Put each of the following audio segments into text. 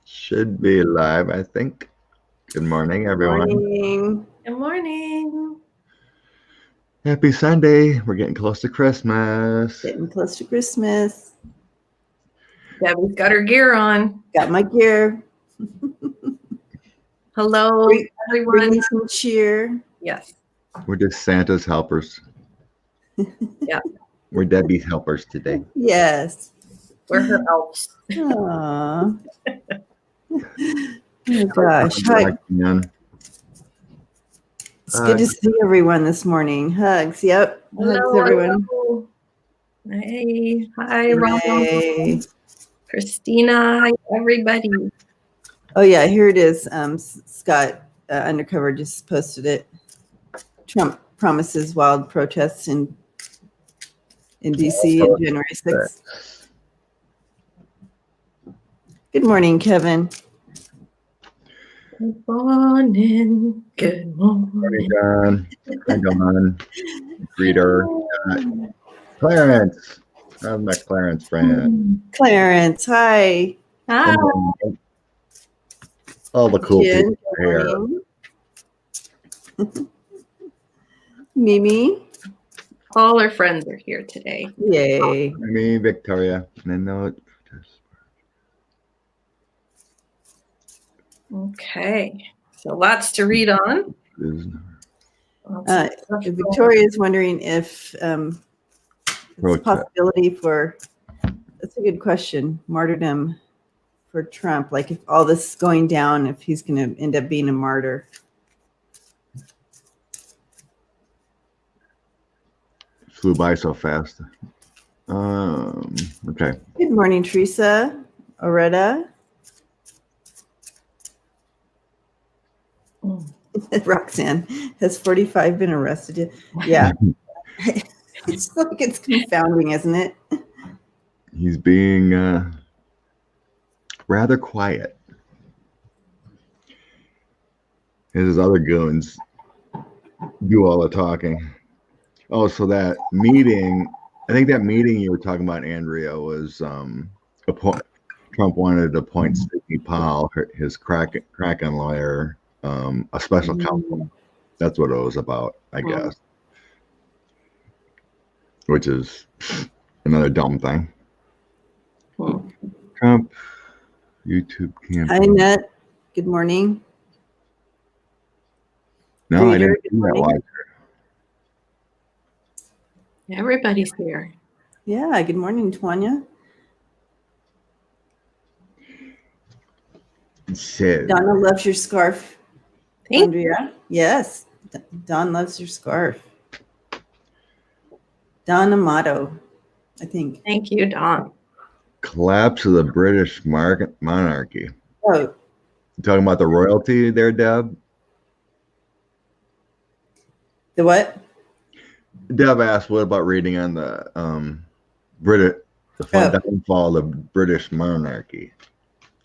Should be live, I think. Good morning, everyone. Morning. Good morning. Happy Sunday. We're getting close to Christmas. Getting close to Christmas. Debbie's got her gear on. Got my gear. Hello, everyone. Bringing some cheer. Yes. We're just Santa's helpers. Yeah. We're Debbie's helpers today. Yes. We're her elves. Aww. Oh gosh. Hi. It's good to see everyone this morning. Hugs. Yep. Hugs, Hello, everyone. hello. Hey. Hi, Ron. Hey. Christina. Hi, everybody. Oh yeah, here it is. Scott Undercover just posted it. Trump promises wild protests in DC on January 6th. Good morning, Kevin. Good morning. Good morning. Morning, John. Hi, Dawn. Reader. Clarence. How's my Clarence friend? Clarence, hi. Hi. All the cool Jen, people are here. Mimi. All our friends are here today. Yay. Me, Victoria. Okay. So lots to read on. Victoria is wondering if there's a possibility for, that's a good question, martyrdom for Trump. Like if all this is going down, if he's going to end up being a martyr. Flew by so fast. Okay. Good morning, Teresa. Oretta. Roxanne, has 45 been arrested? Yeah. It's like it's confounding, isn't it? He's being rather quiet. His other goons do all the talking. Oh, so that meeting, I think that meeting you were talking about, Andrea, was Trump wanted to appoint Sidney Powell, his Kraken lawyer, a special counsel. That's what it was about, I guess. Which is another dumb thing. Trump YouTube campaign. Hi, Annette. Good morning. No, Reader, I didn't good see that morning. live. Everybody's here. Yeah, good morning, Tanya. Shit. Donna loves your scarf. Thank Andrea. Yes, Don loves your scarf. Don Amato, I think. Thank you, Dawn. Collapse of the British monarchy. Oh, You talking about the royalty there, Deb? the what? Deb asked, "What about reading on the downfall of the British monarchy?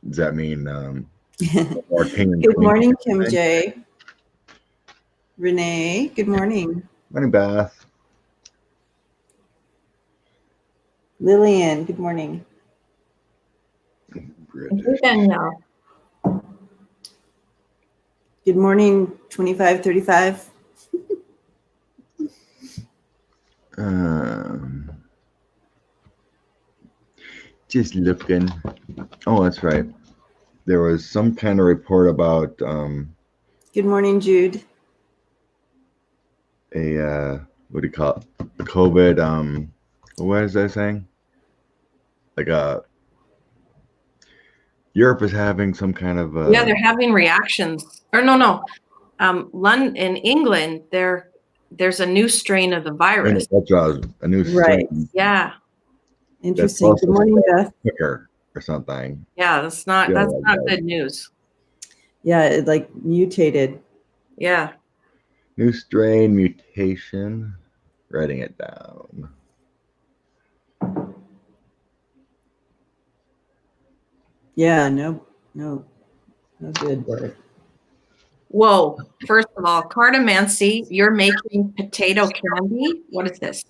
Does that mean or king and Good queen morning, thing?" Kim J. Renee, good morning. Morning, Beth. Lillian, good morning. Thank you, Danielle. Good morning, 2535. Just looking. Oh, that's right. There was some kind of report about Good morning, Jude. what do you call it? COVID. What is that saying? Like Europe is having some kind of Yeah, they're having reactions. Or no. London in England, there's a new strain of the virus. That's a new Right. strain. Yeah. Interesting. Good morning, Beth. Quicker or something. Yeah, that's not good news. Yeah, it like mutated. Yeah. New strain mutation. Writing it down. Yeah, no good word. Whoa. First of all, Cardamancy, you're making potato candy. What is this?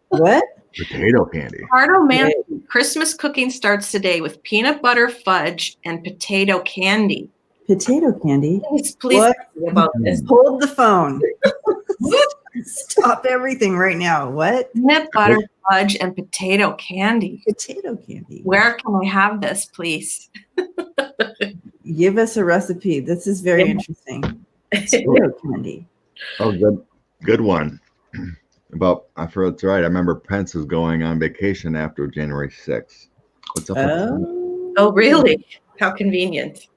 What? Potato candy. Pardo Man, Christmas cooking starts today with peanut butter fudge and potato candy. Potato candy? Please What? tell me about this. Hold the phone. Stop everything right now. What? Peanut butter fudge and potato candy. Potato candy. Where can I have this, please? Give us a recipe. This is very interesting. Potato candy. Oh, good one. I forgot that's right. I remember Pence is going on vacation after January 6th. What's up with that? Oh, really? How convenient.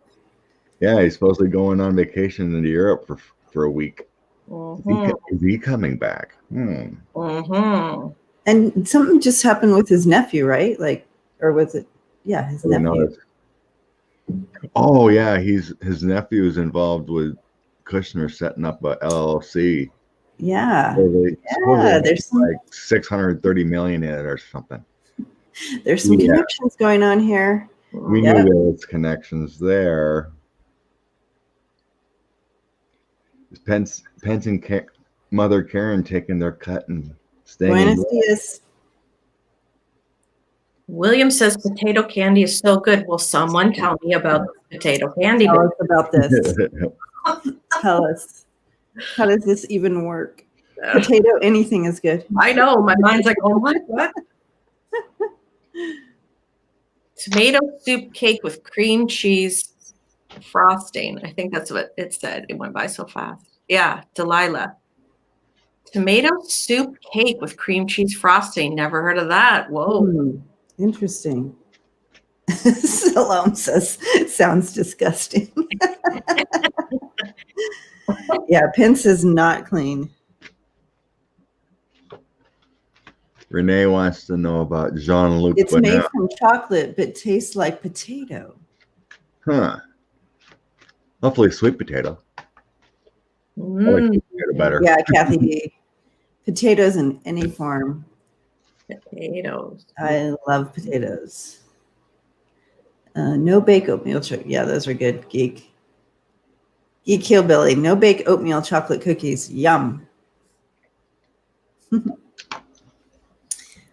Yeah, he's supposedly going on vacation into Europe for a week. Mm-hmm. Is he coming back? Mm-hmm. And something just happened with his nephew, right? Like, or was it? Yeah, his nephew. Oh, yeah. His nephew is involved with Kushner setting up a LLC. Yeah. There's like 630 million in it or something. There's some connections going on here. We knew there was connections there. Pence and Mother Karen taking their cut and staying. Buenos dias. William says potato candy is so good. Will someone tell me about potato candy? Tell us about this. Tell us. How does this even work? Potato, anything is good. I know. My mind's like, oh, what? Tomato soup cake with cream cheese frosting. I think that's what it said. It went by so fast. Yeah, Delilah. Tomato soup cake with cream cheese frosting. Never heard of that. Whoa. Interesting. Salome says, sounds disgusting. Yeah, Pence is not clean. Renee wants to know about Jean-Luc. It's made from chocolate, but tastes like potato. Huh. Hopefully sweet potato. I like potato better. Yeah, Kathy D. Potatoes in any form. Potatoes. I love potatoes. No bake oatmeal chocolate. Yeah, those are good. Geek Hillbilly. No bake oatmeal chocolate cookies. Yum.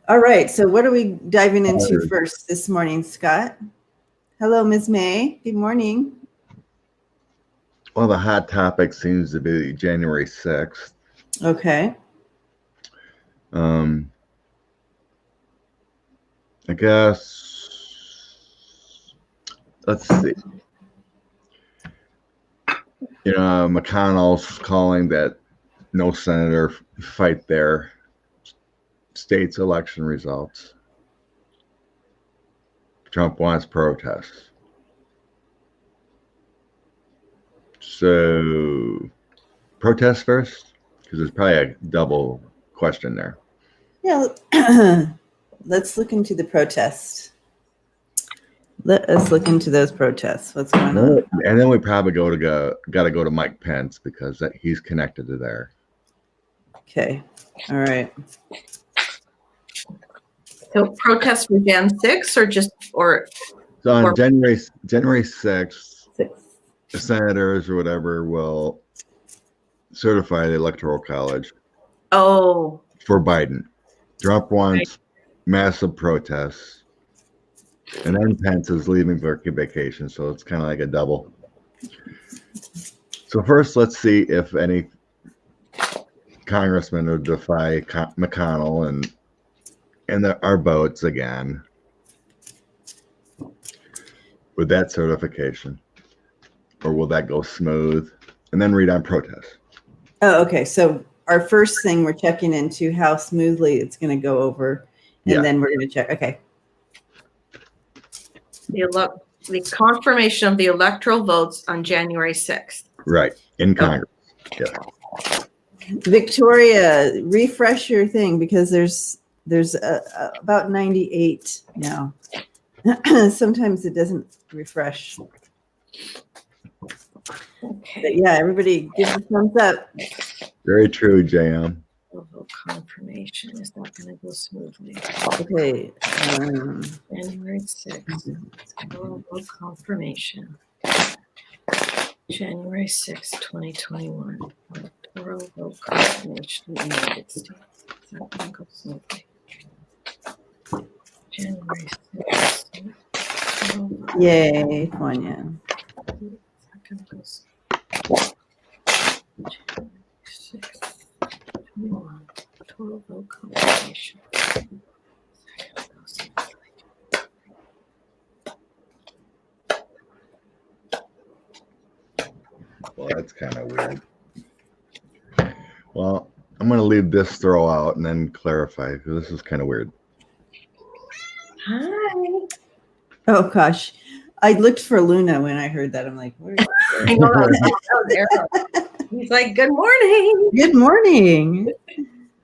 All right. So what are we diving into first this morning, Scott? Hello, Ms. May. Good morning. Well, the hot topic seems to be January 6th. Okay. I guess, let's see. McConnell's calling that no senator fight their state's election results. Trump wants protests. So, protest first? Because there's probably a double question there. Yeah, let's look into the protest. Let us look into those protests. What's going on? And then we probably got to go to Mike Pence because he's connected to there. Okay. All right. So protests for Jan 6 or so on January 6th, the senators or whatever will certify the Electoral College. Oh. For Biden. Trump wants massive protests. And then Pence is leaving for vacation, so it's kind of like a double. So first, let's see if any congressmen would defy McConnell and our votes again with that certification, or will that go smooth? And then read on protests. Oh, okay. So our first thing, we're checking into how smoothly it's going to go over, and then we're going to check. Okay. The confirmation of the electoral votes on January 6th. Right. In Congress. Yeah. Victoria, refresh your thing because there's about 98 now. Sometimes it doesn't refresh. Okay. But yeah, everybody give a thumbs up. Very true, JM. Vote confirmation is not going to go smoothly. Okay. January 6th. Vote confirmation. January 6th, 2021. Electoral vote confirmation in the United States. It's not going to go smoothly. January 6th. Yay, Tonya. Second goes. January 6th, 21. Total vote confirmation. Second goes. Well, that's kind of weird. Well, I'm going to leave this throw out and then clarify because this is kind of weird. Hi. Oh gosh, I looked for Luna when I heard that. I'm like, where is I know that was Arrow. He's like, good morning. Good morning.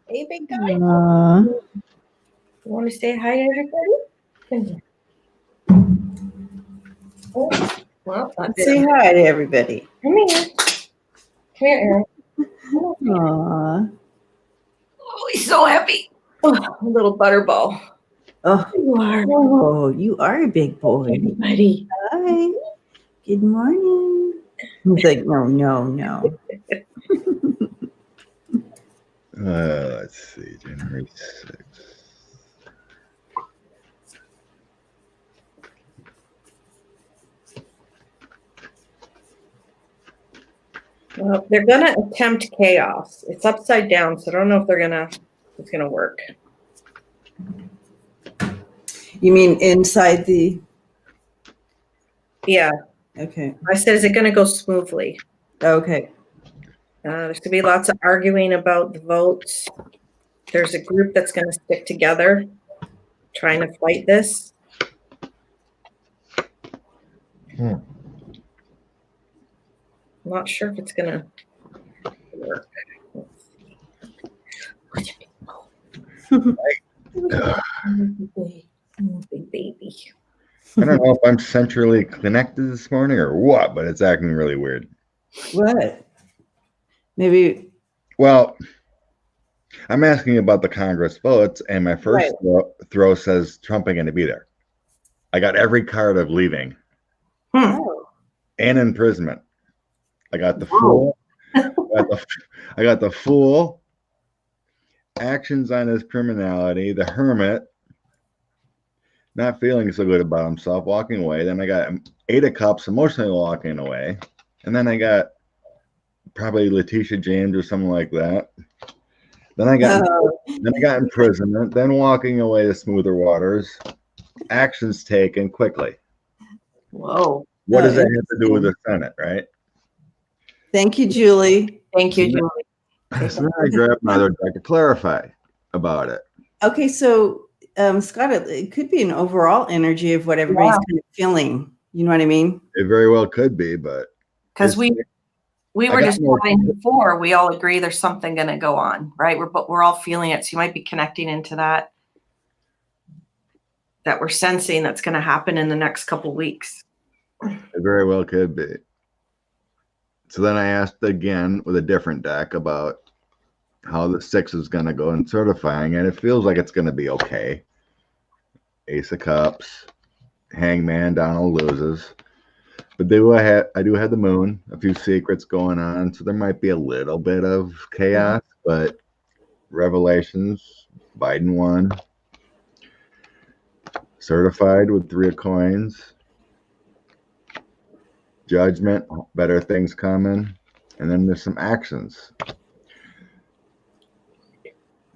Hey, big guy. Aw. You want to say hi to everybody? Oh, well, Let's say hi to everybody. Come here. Come here, Aaron. Aw. Oh, he's so happy. Oh, a little butterball. Oh, You are. oh, you are a big boy. Everybody. Hi. Good morning. He's like, no. Let's see, January 6th. Well, they're gonna attempt chaos. It's upside down, so I don't know if it's gonna work. You mean inside the? Yeah. Okay. I said, is it gonna go smoothly? Okay. There's gonna be lots of arguing about the votes. There's a group that's gonna stick together, trying to fight this. I'm not sure if it's gonna work. Big baby. I don't know if I'm centrally connected this morning or what, but it's acting really weird. What? Maybe. Well, I'm asking about the Congress votes, and my first throw says Trump ain't going to be there. I got every card of leaving and imprisonment. I got the fool. I got the fool. Actions on his criminality. The hermit. Not feeling so good about himself, walking away. Then I got 8 of Cups, emotionally walking away. And then I got probably Letitia James or something like that. Then I got imprisonment, then walking away to smoother waters. Actions taken quickly. Whoa. What does that have to do with the Senate, right? Thank you, Julie. Thank you, Julie. So then I grabbed another deck to clarify about it. Okay, so Scott, it could be an overall energy of what everybody's kind of feeling. You know what I mean? It very well could be, but because we were just talking before, we all agree there's something going to go on, right? We're all feeling it. So you might be connecting into that we're sensing that's going to happen in the next couple of weeks. It very well could be. So then I asked again with a different deck about how the 6 is going to go in certifying, and it feels like it's going to be okay. Ace of Cups, Hangman, Donald loses. But I do have the moon, a few secrets going on, so there might be a little bit of chaos, but revelations, Biden won. Certified with 3 of coins. Judgment, better things coming. And then there's some actions.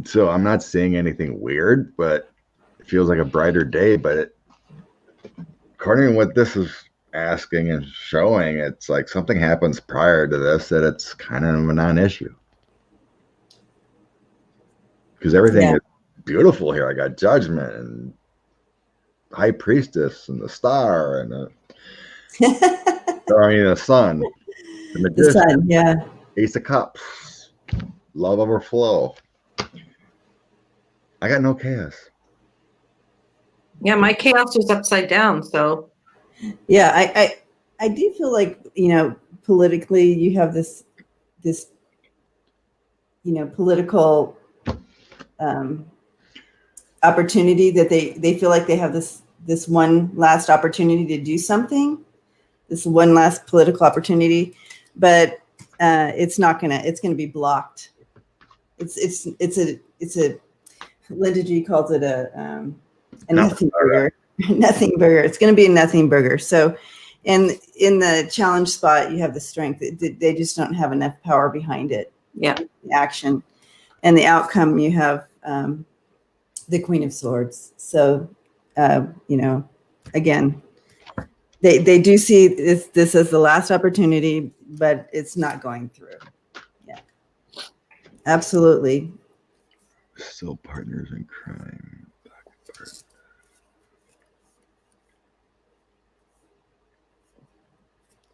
So I'm not seeing anything weird, but it feels like a brighter day. But according to what this is asking and showing, it's like something happens prior to this that it's kind of a non-issue. Because everything is beautiful here. I got Judgment and High Priestess and the Star and the Sun. The Sun, yeah. Ace of Cups. Love overflow. I got no chaos. Yeah, my chaos was upside down, so. Yeah, I do feel like, politically you have this political opportunity that they feel like they have this one last opportunity to do something, this one last political opportunity, but it's gonna be blocked. It's a Linda G calls it A nothing burger. Nothing burger. It's going to be a nothing burger. So, and in the challenge spot, you have the strength. They just don't have enough power behind it. Yeah. The action. And the outcome, you have the Queen of Swords. So, again, they do see this as the last opportunity, but it's not going through. Yeah. Absolutely. Still partners in crime.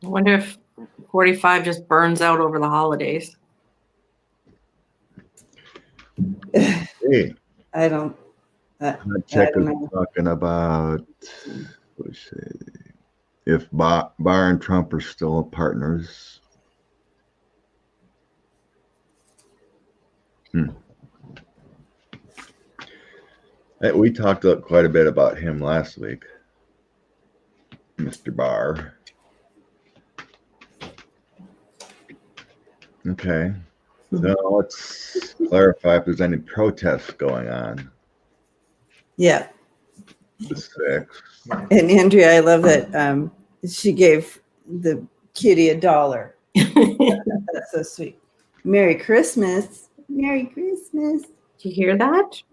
I wonder if 45 just burns out over the holidays. Hey, I don't. Check is talking about if Barr and Trump are still partners. We talked quite a bit about him last week, Mr. Barr. Okay, so let's clarify if there's any protests going on. Yeah. The 6th. And Andrea, I love that she gave the kitty $1. That's so sweet. Merry Christmas. Merry Christmas. Did you hear that?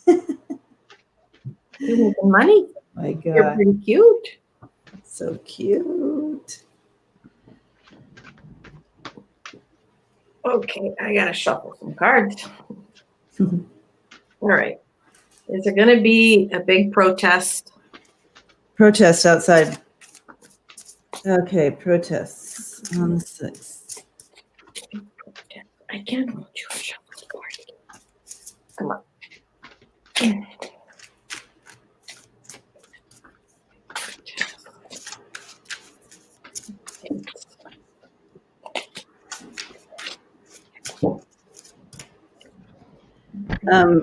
You're making money. My God. You're pretty cute. So cute. Okay, I gotta shuffle some cards. All right. Is there gonna be a big protest? Protest outside. Okay, protests on the 6th. I can't hold you a shuffle the card. Come on.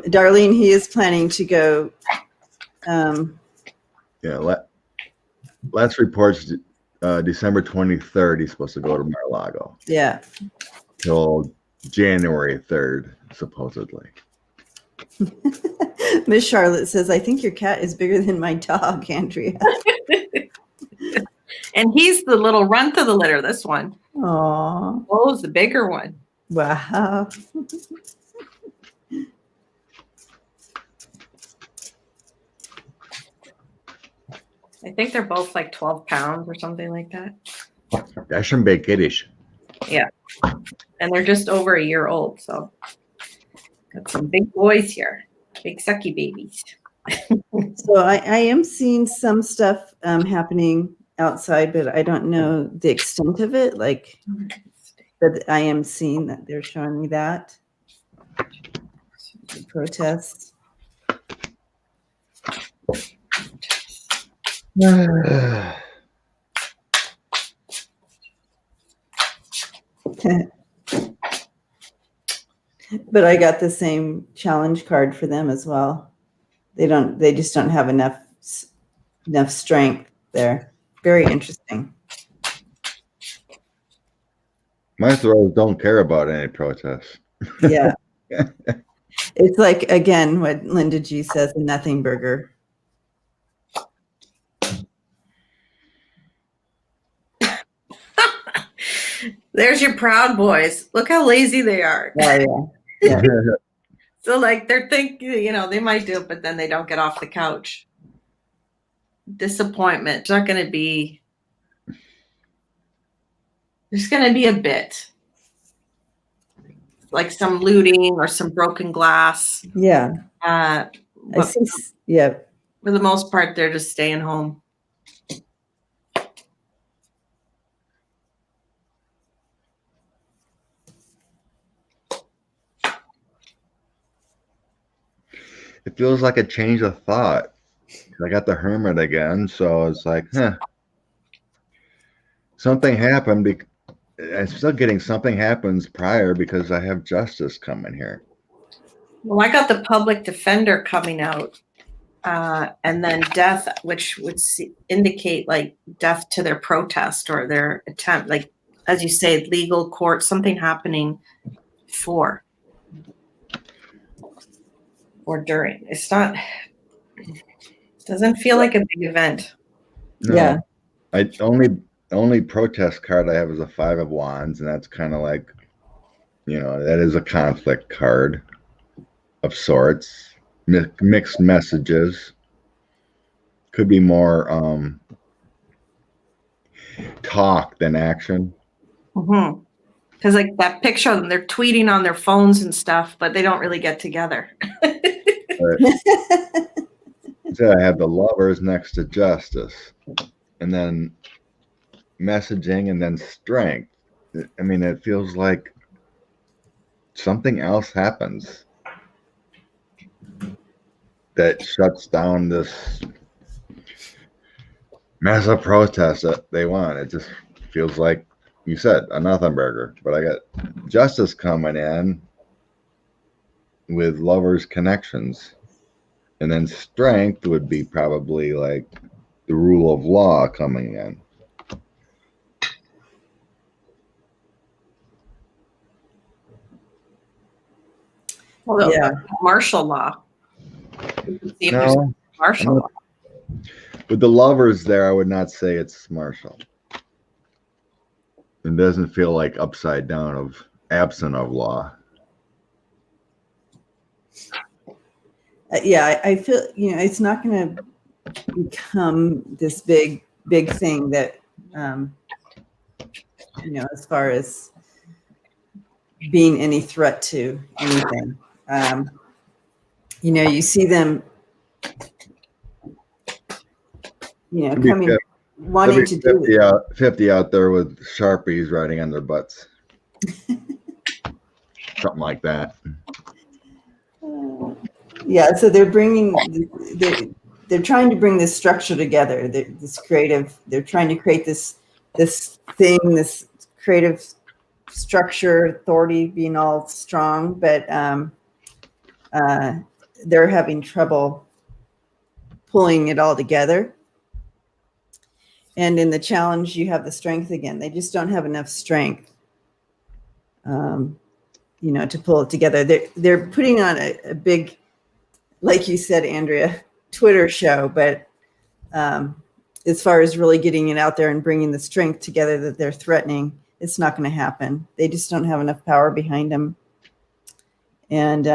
Darlene, he is planning to go. Last report's December 23rd. He's supposed to go to Mar-A-Lago. Yeah. Till January 3rd, supposedly. Miss Charlotte says, I think your cat is bigger than my dog, Andrea. And he's the little runt of the litter, this one. Aww. Oh, the bigger one. Wow. I think they're both like 12 pounds or something like that. That's some big kiddish. Yeah. And they're just over a year old. So got some big boys here. Big sucky babies. So I am seeing some stuff happening outside, but I don't know the extent of it. But I am seeing that they're showing me that. The protests. But I got the same challenge card for them as well. They just don't have enough strength there. Very interesting. My throws don't care about any protests. Yeah. It's like, again, what Linda G says, a nothing burger. There's your Proud Boys. Look how lazy they are. Oh, yeah. Yeah. So like they're thinking, they might do it, but then they don't get off the couch. Disappointment. It's not going to be. There's going to be a bit. Like some looting or some broken glass. Yeah. I see. Yeah. For the most part, they're just staying home. It feels like a change of thought. I got the Hermit again, so it's like, something happened. I'm still getting something happens prior because I have justice coming here. Well, I got the public defender coming out, and then death, which would indicate like death to their protest or their attempt, like as you say, legal court, something happening before or during. It's not. Doesn't feel like a big event. No, Yeah. I only protest card I have is a 5 of Wands, and that's kind of like, that is a conflict card of sorts. Mixed messages. Could be more talk than action. Mm-hmm. Because like that picture of them, they're tweeting on their phones and stuff, but they don't really get together. So I have the Lovers next to Justice, and then messaging, and then Strength. I mean, it feels like something else happens that shuts down this massive protest that they want. It just feels like, you said, a nothing burger. But I got Justice coming in with Lovers connections, and then Strength would be probably like the rule of law coming in. Well, Yeah. martial law. See if there's No, martial law. with the Lovers there, I would not say it's martial. It doesn't feel like upside down of absent of law. Yeah, I feel, it's not going to become this big thing that, as far as being any threat to anything. You see them, coming, wanting to do 50 out there with Sharpies writing on their butts. Something like that. Yeah, so they're trying to bring this structure together. They're trying to create this thing, this creative structure, authority being all strong, but they're having trouble pulling it all together. And in the challenge, you have the strength again. They just don't have enough strength, to pull it together. They're putting on a big, like you said, Andrea, Twitter show, but as far as really getting it out there and bringing the strength together that they're threatening, it's not going to happen. They just don't have enough power behind them. And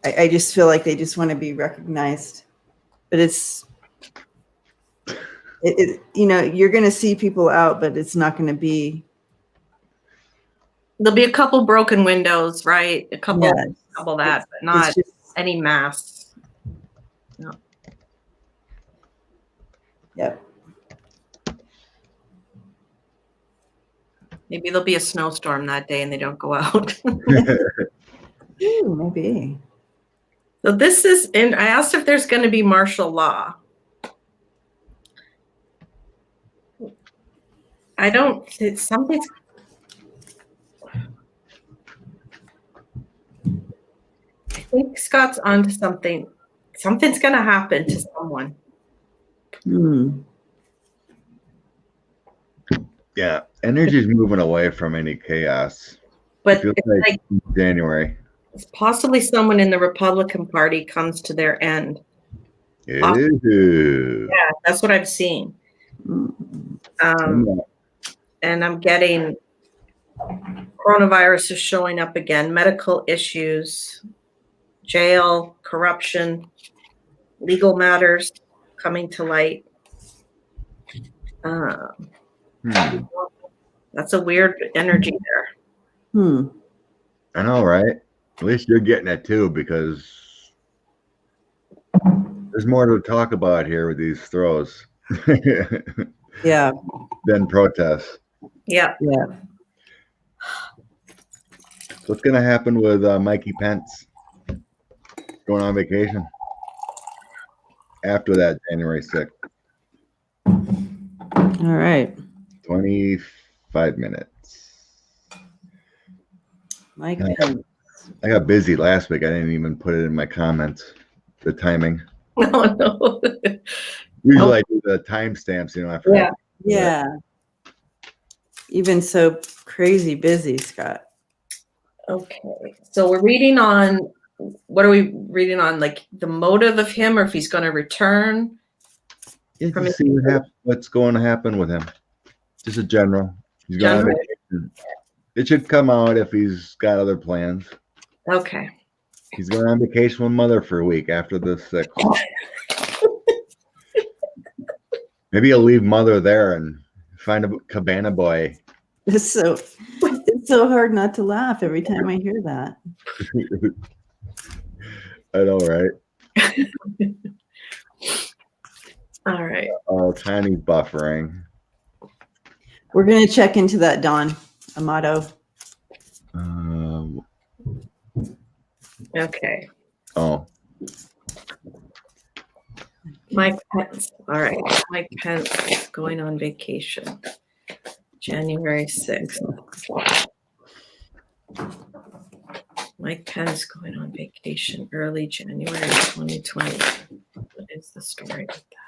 I just feel like they just want to be recognized. But you're going to see people out, but it's not going to be. There'll be a couple broken windows, right? A couple that, but not just, any mass. No. Yep. Maybe there'll be a snowstorm that day and they don't go out. Ooh, maybe. So this is, and I asked if there's going to be martial law. I don't, something's, I think Scott's onto something. Something's going to happen to someone. Yeah, energy's moving away from any chaos. But it feels like January. It's possibly someone in the Republican Party comes to their end. Ew. Yeah, that's what I've seen. And I'm getting coronavirus is showing up again, medical issues, jail, corruption, legal matters coming to light. That's a weird energy there. I know, right? At least you're getting it too, because there's more to talk about here with these throws. Yeah. Than protests. Yeah. Yeah. What's going to happen with Mikey Pence going on vacation after that January 6th? All right. 25 minutes. Mike Pence. I got busy last week. I didn't even put it in my comments, the timing. No. Usually I do the timestamps, I forgot. Yeah. Even so crazy busy, Scott. Okay. So we're reading on what are we reading on? Like the motive of him, or if he's going to return? Yeah, just see what's going to happen with him. Just a general. He's going on vacation. It should come out if he's got other plans. Okay. He's going on vacation with Mother for a week after the 6th. Maybe he'll leave Mother there and find a cabana boy. It's so hard not to laugh every time I hear that. I know, right? All right. Oh, tiny buffering. We're going to check into that, Dawn Amato. Okay. Oh. Mike Pence. All right. Mike Pence going on vacation. January 6th. Mike Pence going on vacation early January 2020. What is the story with that?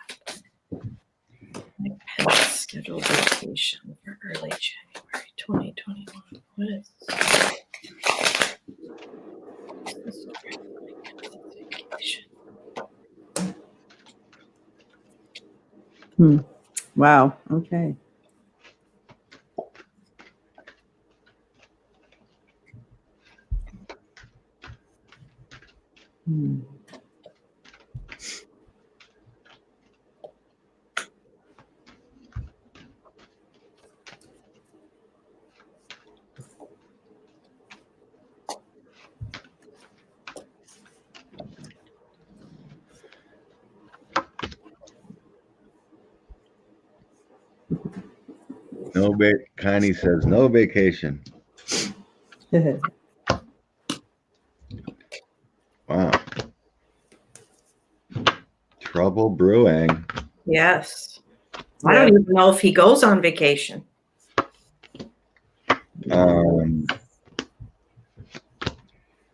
Mike Pence scheduled vacation for early January 2021. What is the story of Mike Pence's vacation? Wow. Okay. Connie says no vacation. Wow. Trouble brewing. Yes. I don't even know if he goes on vacation.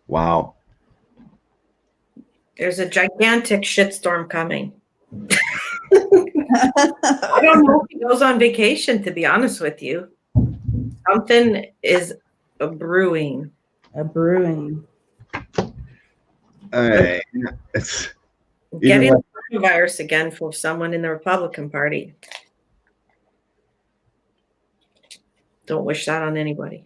Wow. There's a gigantic shitstorm coming. I don't know if he goes on vacation, to be honest with you. Something is brewing. A brewing. It's getting the coronavirus again for someone in the Republican Party. Don't wish that on anybody.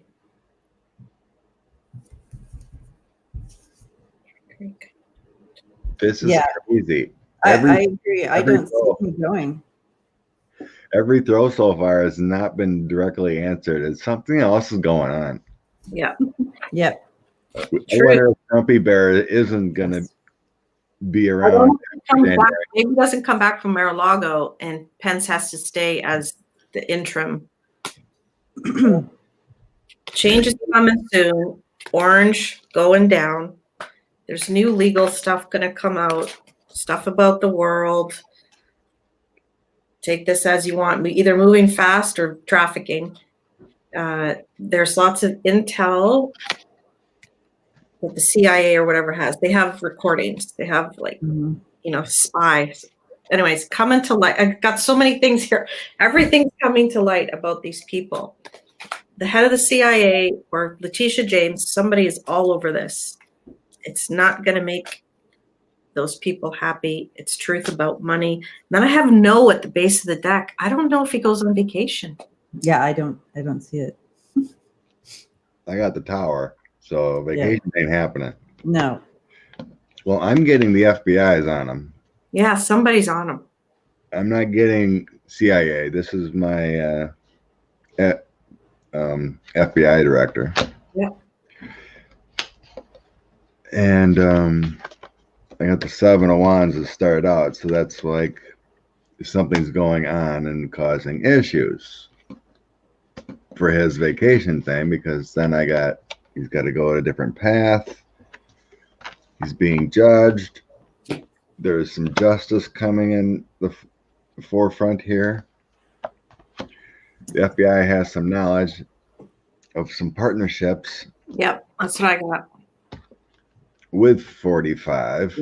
This is crazy. I agree. I don't see him going. Every throw so far has not been directly answered. It's something else is going on. Yeah. Yep. I wonder if Trumpy Bear isn't going to be around. Maybe he doesn't come back from Mar-A-Lago and Pence has to stay as the interim. Changes coming soon. Orange going down. There's new legal stuff going to come out. Stuff about the world. Take this as you want. We either moving fast or trafficking. There's lots of intel that the CIA or whatever has. They have recordings. They have spies. Anyways, coming to light. I've got so many things here. Everything's coming to light about these people. The head of the CIA or Letitia James, somebody is all over this. It's not going to make those people happy. It's truth about money. Then I have no at the base of the deck. I don't know if he goes on vacation. Yeah, I don't see it. I got the tower, so vacation ain't happening. No. Well, I'm getting the FBI's on him. Yeah, somebody's on him. I'm not getting CIA. This is my FBI director. Yeah. And I got the 7 of Wands that started out, so that's like something's going on and causing issues for his vacation thing, because then he's got to go at a different path. He's being judged. There's some justice coming in the forefront here. The FBI has some knowledge of some partnerships. Yep, that's what I got. With 45.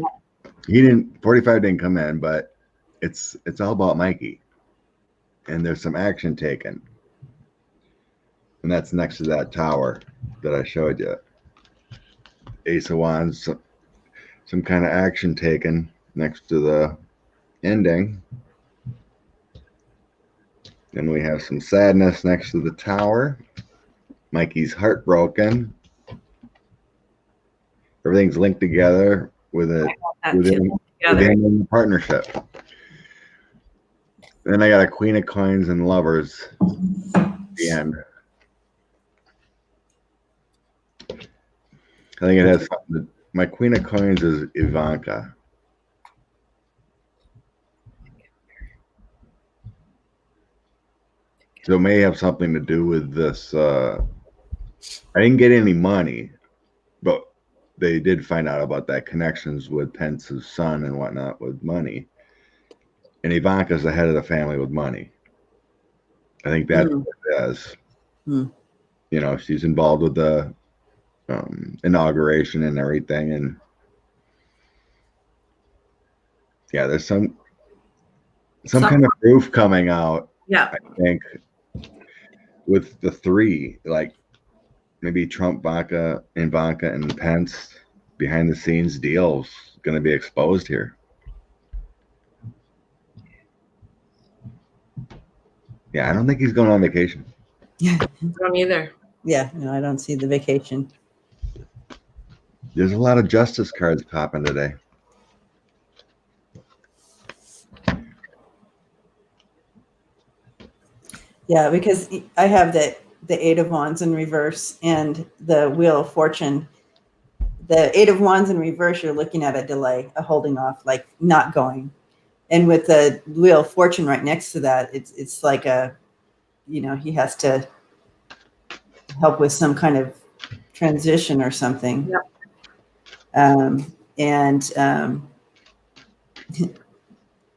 Yep. 45 didn't come in, but it's all about Mikey. And there's some action taken. And that's next to that tower that I showed you. Ace of Wands some kind of action taken next to the ending. Then we have some sadness next to the tower. Mikey's heartbroken. Everything's linked together within the partnership. Then I got a Queen of Coins and Lovers at the end. I think it has something. My Queen of Coins is Ivanka. So it may have something to do with this. I didn't get any money, but they did find out about that connections with Pence's son and whatnot with money. And Ivanka's the head of the family with money. I think that's what it is. You know, she's involved with the inauguration and everything. And yeah, there's some kind of proof coming out. Yeah. I think with the three, like maybe Trump, Ivanka, and Pence behind the scenes deals going to be exposed here. Yeah, I don't think he's going on vacation. Yeah. I don't either. Yeah, no, I don't see the vacation. There's a lot of justice cards popping today. Yeah, because I have the Eight of Wands in reverse and the Wheel of Fortune. The Eight of Wands in reverse, you're looking at a delay, a holding off, like not going. And with the Wheel of Fortune right next to that, it's like a, you know, he has to help with some kind of transition or something. Yep.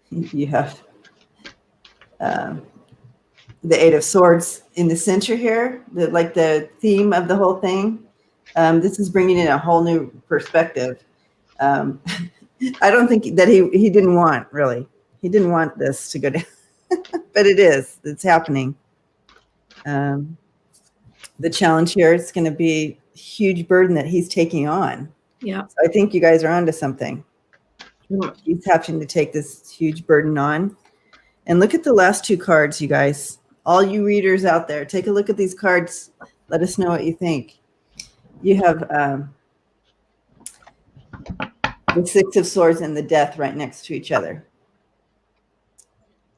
You have the Eight of Swords in the center here, like the theme of the whole thing. This is bringing in a whole new perspective. I don't think that he didn't want, really. He didn't want this to go down, but it is. It's happening. The challenge here is going to be a huge burden that he's taking on. Yeah. So I think you guys are onto something. He's having to take this huge burden on. And look at the last two cards, you guys. All you readers out there, take a look at these cards. Let us know what you think. You have the Six of Swords and the Death right next to each other.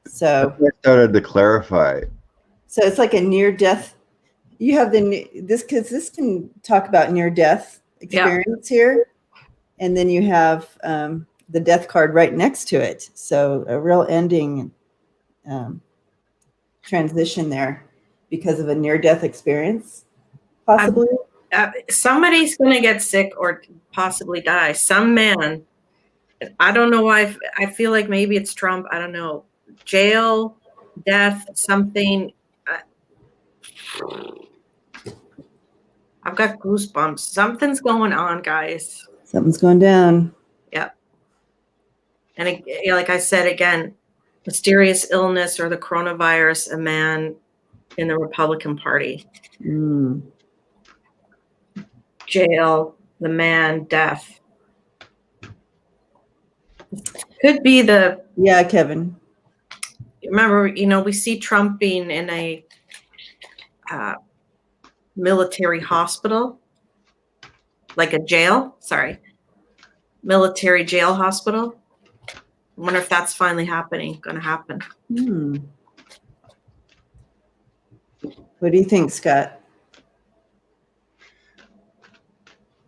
So I started to clarify. So it's like a near death. You have this because this can talk about near death experience here, and then you have the Death card right next to it. So a real ending transition there because of a near death experience, possibly. Somebody's going to get sick or possibly die. Some man. I don't know why. I feel like maybe it's Trump. I don't know. Jail, death, something. I've got goosebumps. Something's going on, guys. Something's going down. Yeah. And like I said, again, mysterious illness or the coronavirus, a man in the Republican Party. Jail, the man, death. Could be the... Yeah, Kevin. Remember, we see Trump being in a military hospital, like a jail, military jail hospital. I wonder if that's finally going to happen. What do you think, Scott?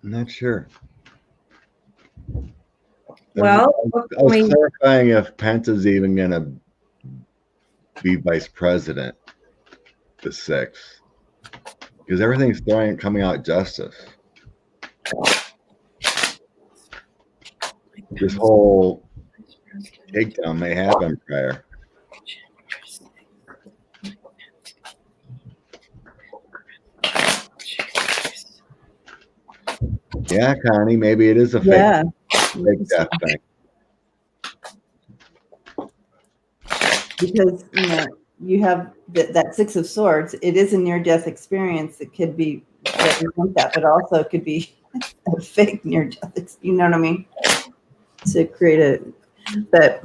I'm not sure. Well, I was clarifying if Pence is even going to be vice president the 6th. Because everything's coming out justice. This whole takedown may happen prior. Yeah, Connie, maybe it is a fake death thing. Because you have that Six of Swords. It is a near-death experience. It could be that, but also it could be a fake near-death. You know what I mean? to create but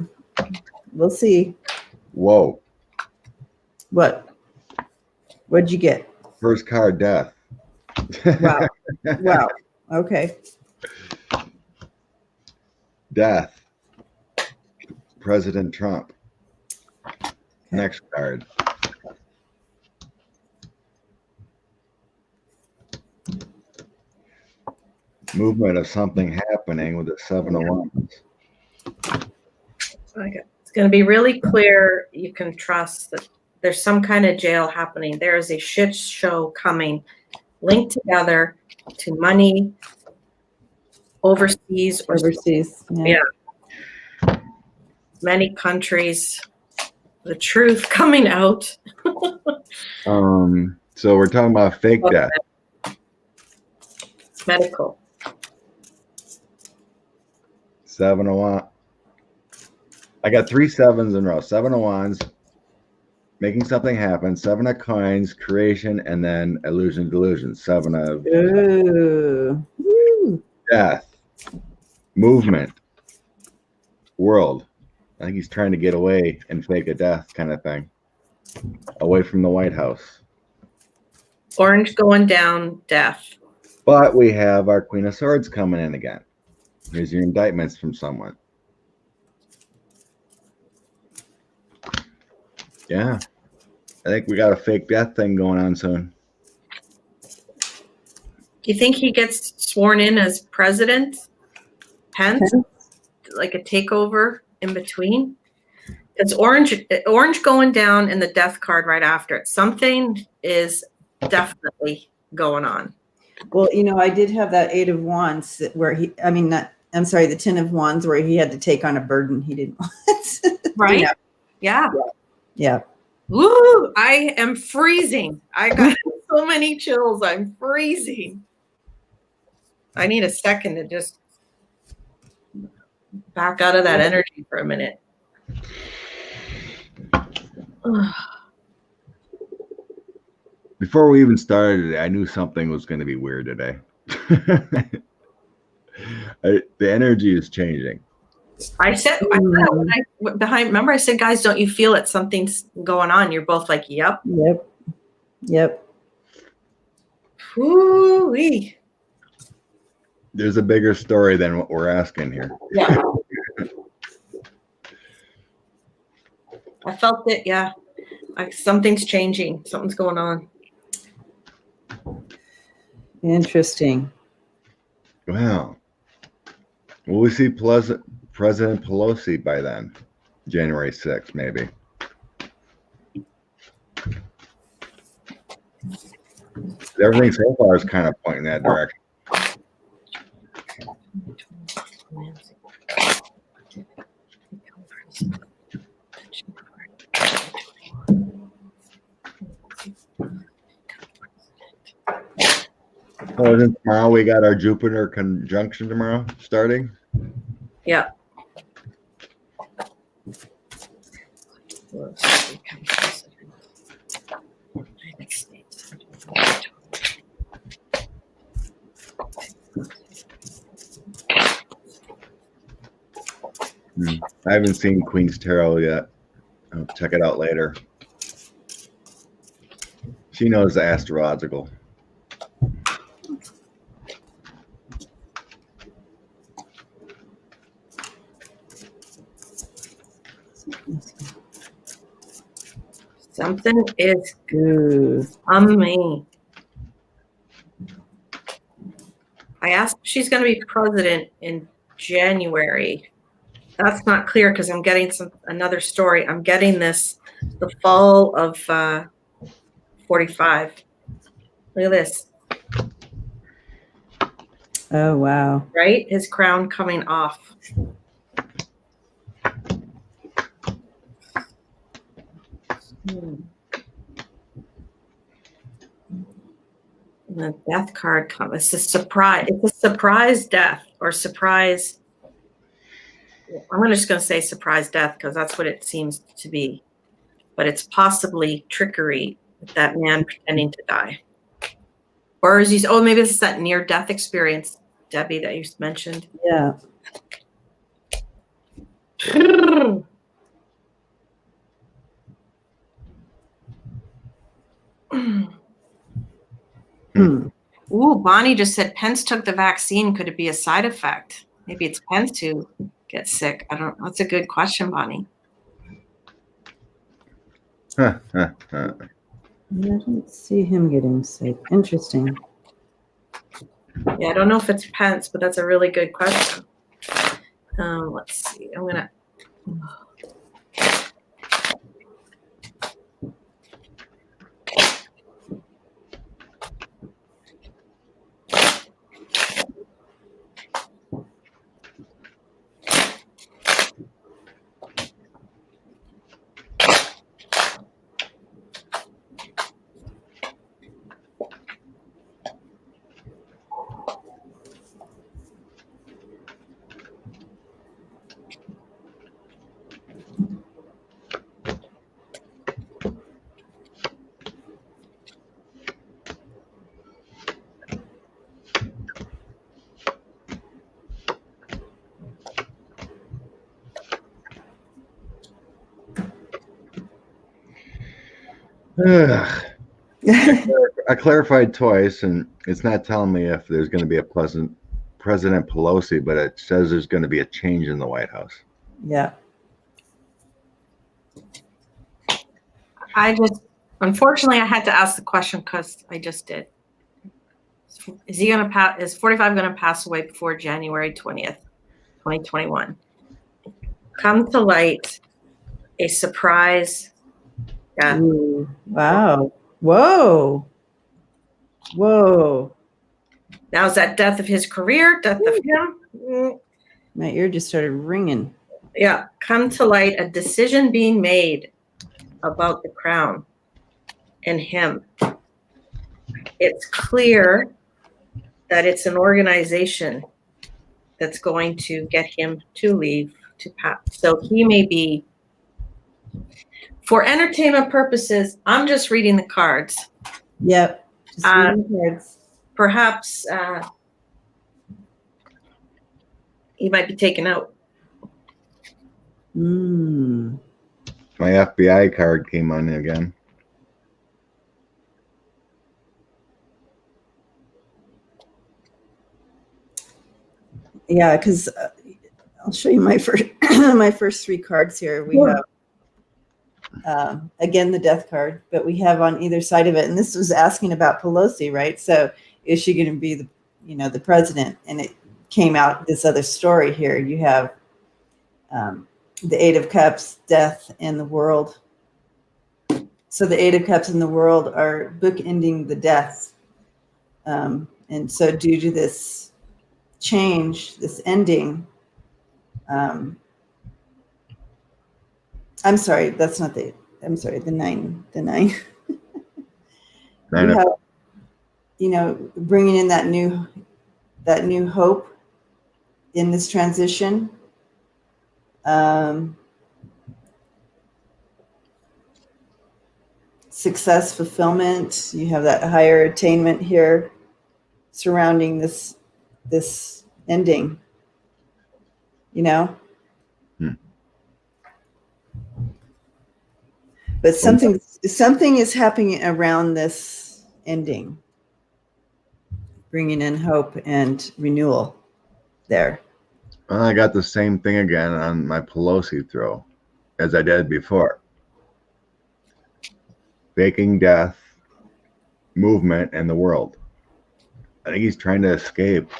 we'll see. Whoa. What'd you get? First card, death. Wow. Wow. Okay. Death. President Trump. Next card. Movement of something happening with the 7 of Wands. Okay. It's going to be really clear. You can trust that there's some kind of jail happening. There is a shit show coming, linked together to money overseas or Overseas. yeah. Many countries. The truth coming out. So we're talking about fake death. Medical. 7 of Wands. I got 3 sevens in a row. 7 of Wands, making something happen. 7 of Coins, creation, and then illusion, delusion. 7 of death, movement, world. I think he's trying to get away and fake a death kind of thing. Away from the White House. Orange going down, death. But we have our Queen of Swords coming in again. Here's your indictments from someone. Yeah. I think we got a fake death thing going on soon. Do you think he gets sworn in as president? Pence? Like a takeover in between? It's orange going down and the death card right after it. Something is definitely going on. Well, I did have that 8 of Wands where the 10 of Wands where he had to take on a burden he didn't want. Right? Yeah. Yeah. Woo! I am freezing. I got so many chills. I'm freezing. I need a second to just back out of that energy for a minute. Before we even started, I knew something was going to be weird today. The energy is changing. I said when I went behind. Remember, I said, guys, don't you feel it? Something's going on. You're both like, yep. Yep. Woo-wee. There's a bigger story than what we're asking here. Yeah. I felt it. Yeah. Something's changing. Something's going on. Interesting. Wow. Will we see President Pelosi by then? January 6th, maybe. Everything so far is kind of pointing that direction. Oh, isn't tomorrow we got our Jupiter conjunction tomorrow starting? Yeah. I haven't seen Queen's Tarot yet. I'll check it out later. She knows the astrological. Something is good on me. I asked if she's going to be president in January. That's not clear because I'm getting another story. I'm getting the fall of 45. Look at this. Oh, wow. Right? His crown coming off. And the death card comes. It's a surprise. It's a surprise death or surprise. I'm just going to say surprise death because that's what it seems to be. But it's possibly trickery with that man pretending to die. Or is he? Oh, maybe this is that near-death experience, Debbie, that you mentioned. Yeah. Ooh, Bonnie just said Pence took the vaccine. Could it be a side effect? Maybe it's Pence who gets sick. I don't know. That's a good question, Bonnie. I don't see him getting sick. Interesting. Yeah, I don't know if it's Pence, but that's a really good question. Let's see. I'm gonna. I clarified twice, and it's not telling me if there's going to be a President Pelosi, but it says there's going to be a change in the White House. Yeah. Unfortunately, I had to ask the question because I just did. Is he going to pass? Is 45 going to pass away before January 20th, 2021? Come to light a surprise. Yeah. Ooh, wow. Whoa. Whoa. Now, is that death of his career? Death of him? My ear just started ringing. Yeah. Come to light a decision being made about the crown and him. It's clear that it's an organization that's going to get him to leave to pass. So he may be, for entertainment purposes, I'm just reading the cards. Yep. Just reading the cards. Perhaps he might be taken out. My FBI card came on again. Yeah, because I'll show you my first three cards here. We have again the death card, but we have on either side of it, and this was asking about Pelosi, right? So is she going to be the president? And it came out this other story here. You have the Eight of Cups, death, and the world. So the Eight of Cups and the world are bookending the deaths, and so due to this change, this ending. I'm sorry, that's not the. I'm sorry, the nine. The nine. We have, bringing in that new hope in this transition. Success, fulfillment. You have that higher attainment here surrounding this ending. But something is happening around this ending, bringing in hope and renewal there. Well, I got the same thing again on my Pelosi throw as I did before. Faking death, movement, and the world. I think he's trying to escape,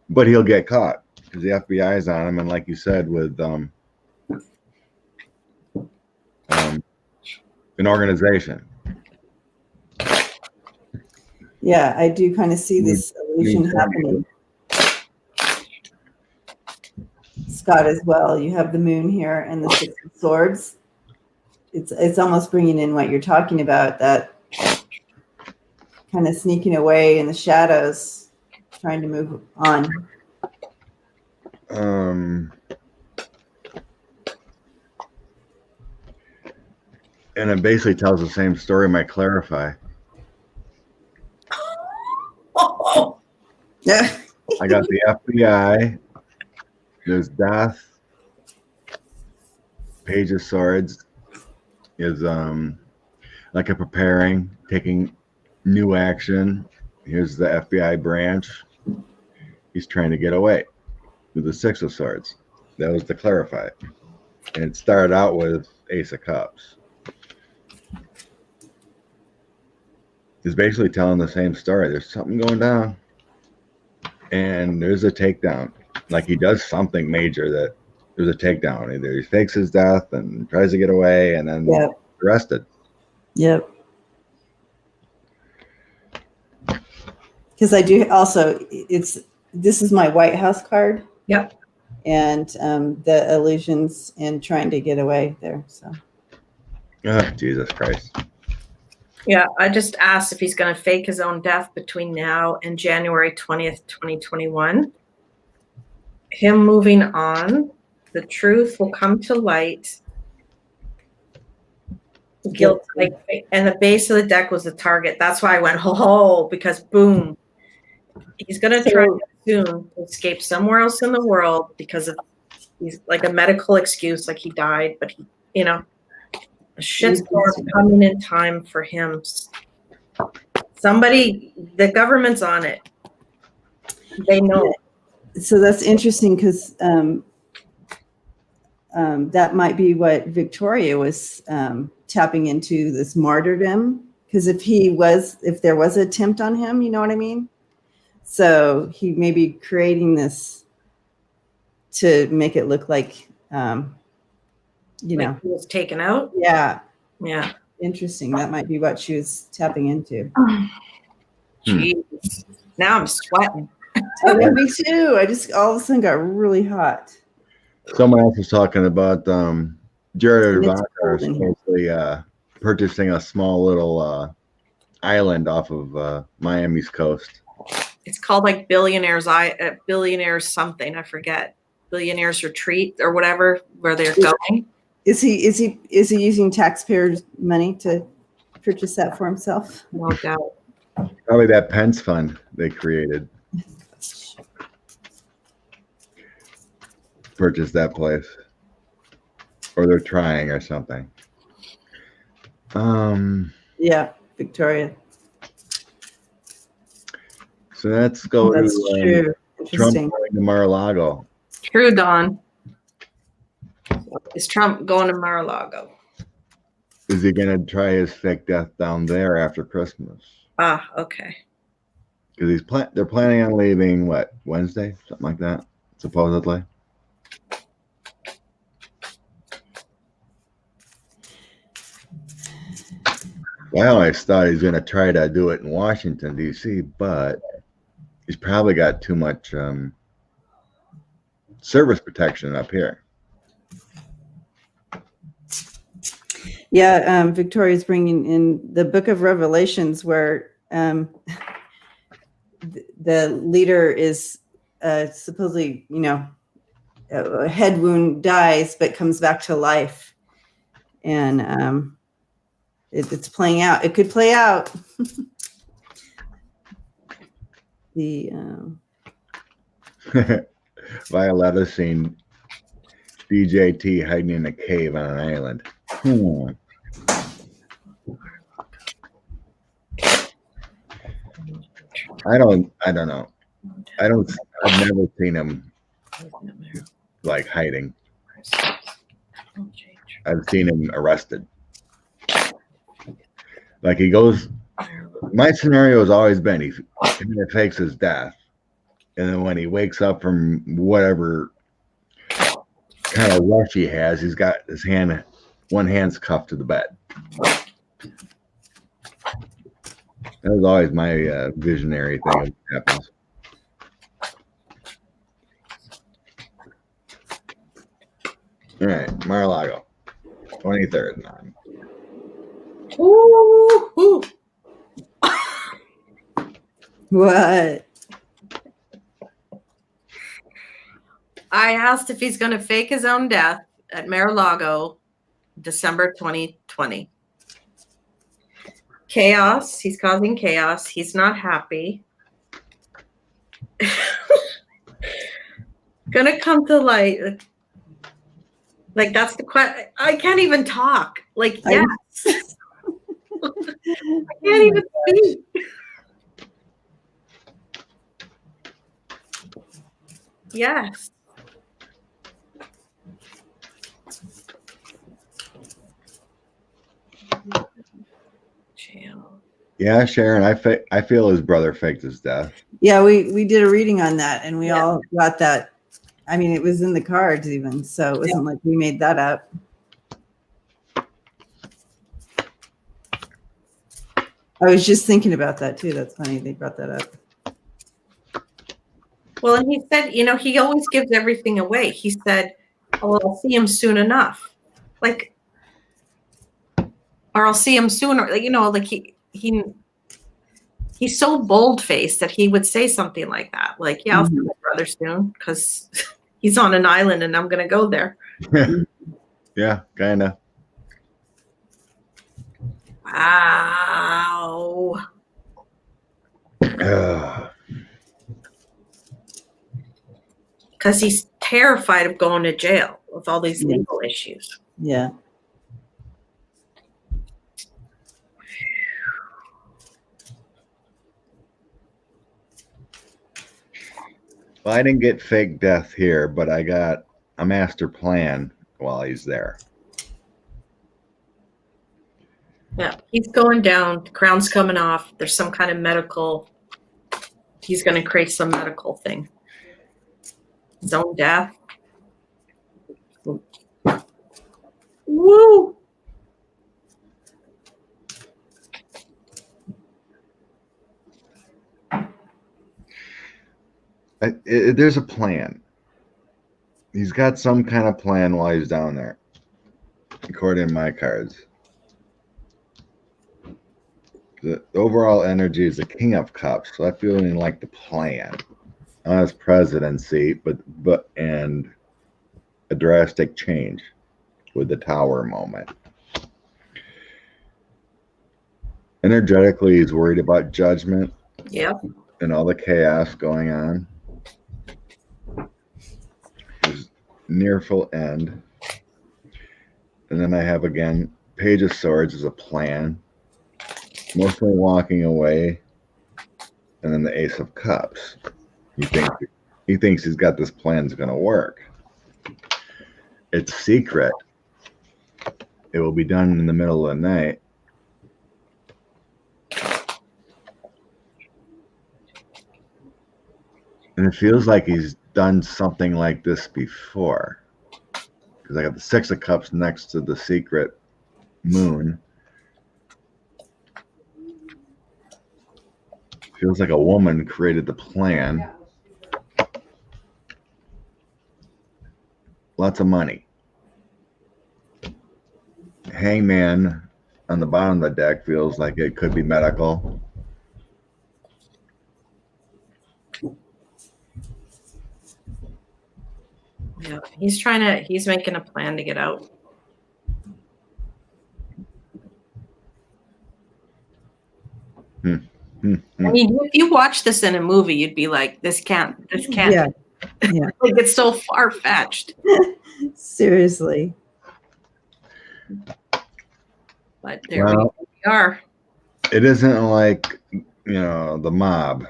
but he'll get caught because the FBI is on him. And like you said, with an organization. Yeah, I do kind of see this illusion happening. Scott as well. You have the moon here and the Six of Swords. It's almost bringing in what you're talking about, that kind of sneaking away in the shadows, trying to move on. And it basically tells the same story. Might clarify. Yeah. I got the FBI. There's death. Page of Swords is like a preparing, taking new action. Here's the FBI branch. He's trying to get away with the Six of Swords. That was to clarify. And it started out with Ace of Cups. It's basically telling the same story. There's something going down. And there's a takedown. Like he does something major that there's a takedown. Either he fakes his death and tries to get away and then arrested. Yep. Because I do also, this is my White House card. Yep. And the illusions and trying to get away there. So. Oh, Jesus Christ. Yeah, I just asked if he's going to fake his own death between now and January 20th, 2021. Him moving on, the truth will come to light. Guilt, and the base of the deck was the target. That's why I went, ho, because boom. He's going to try soon to escape somewhere else in the world because of he's like a medical excuse, like he died, but he, you know, a shitstorm coming in time for him. Somebody, the government's on it. They know. So that's interesting because that might be what Victoria was tapping into, this martyrdom. Because if there was an attempt on him, you know what I mean? So he may be creating this to make it look like, you know, he was taken out. Yeah. Yeah. Interesting. That might be what she was tapping into. Jeez. Now I'm sweating. Oh, yeah, me too. I just all of a sudden got really hot. Someone else was talking about Jared Ivanka supposedly purchasing a small little island off of Miami's coast. It's called like Billionaires something, I forget. Billionaires Retreat or whatever, where they're going. Is he using taxpayers' money to purchase that for himself? No doubt. Probably that Pence fund they created. Purchase that place. Or they're trying or something. Yeah, Victoria. So let's go to Trump going to Mar-A-Lago. True, Don. Is Trump going to Mar-A-Lago? Is he going to try his fake death down there after Christmas? Ah, okay. Because they're planning on leaving, what, Wednesday? Something like that, supposedly. I always thought he's going to try to do it in Washington, D.C., but he's probably got too much service protection up here. Yeah, Victoria's bringing in the Book of Revelations, where the leader is supposedly, you know, a head wound, dies, but comes back to life, and it's playing out. It could play out. The Violetta seen BJT hiding in a cave on an island. I don't know. I've never seen him like hiding. I've seen him arrested. Like he goes, my scenario has always been he fakes his death. And then when he wakes up from whatever kind of rush he has, he's got one hand's cuffed to the bed. That was always my visionary thing that happens. All right, Mar-a-Lago, 23rd. Ooh. what? I asked if he's going to fake his own death at Mar-a-Lago, December 2020. Chaos. He's causing chaos. He's not happy. Gonna come to light. Like, that's the question. I can't even talk. Like, yes. I can't even speak. Yes. Jail. Yeah, Sharon, I feel his brother faked his death. Yeah, we did a reading on that, and we all got that. I mean, it was in the cards even, so it wasn't like we made that up. I was just thinking about that too. That's funny they brought that up. Well, and he said, he always gives everything away. He said, "Oh, I'll see him soon enough," like, or I'll see him sooner. Like he's so bold-faced that he would say something like that. Like, yeah, I'll see my brother soon because he's on an island and I'm going to go there. Yeah, kind of. Wow. Because he's terrified of going to jail with all these legal issues. Yeah. Well, I didn't get fake death here, but I got a master plan while he's there. Yeah, he's going down. The crown's coming off. There's some kind of medical. He's going to create some medical thing. His own death. Woo! There's a plan. He's got some kind of plan while he's down there, according to my cards. The overall energy is the King of Cups, so I feel like the plan on his presidency, but and a drastic change with the Tower moment. Energetically, he's worried about judgment. Yep. And all the chaos going on. His near full end. And then I have again Page of Swords as a plan. Mostly walking away. And then the Ace of Cups. He thinks he's got this plan's gonna work. It's secret. It will be done in the middle of the night. And it feels like he's done something like this before. Because I got the Six of Cups next to the secret moon. Feels like a woman created the plan. Lots of money. Hangman on the bottom of the deck feels like it could be medical. Yeah, he's making a plan to get out. I mean, if you watch this in a movie, you'd be like, this can't. Yeah. Yeah. Like, it's so far-fetched. Seriously. But there we are. It isn't like, the mob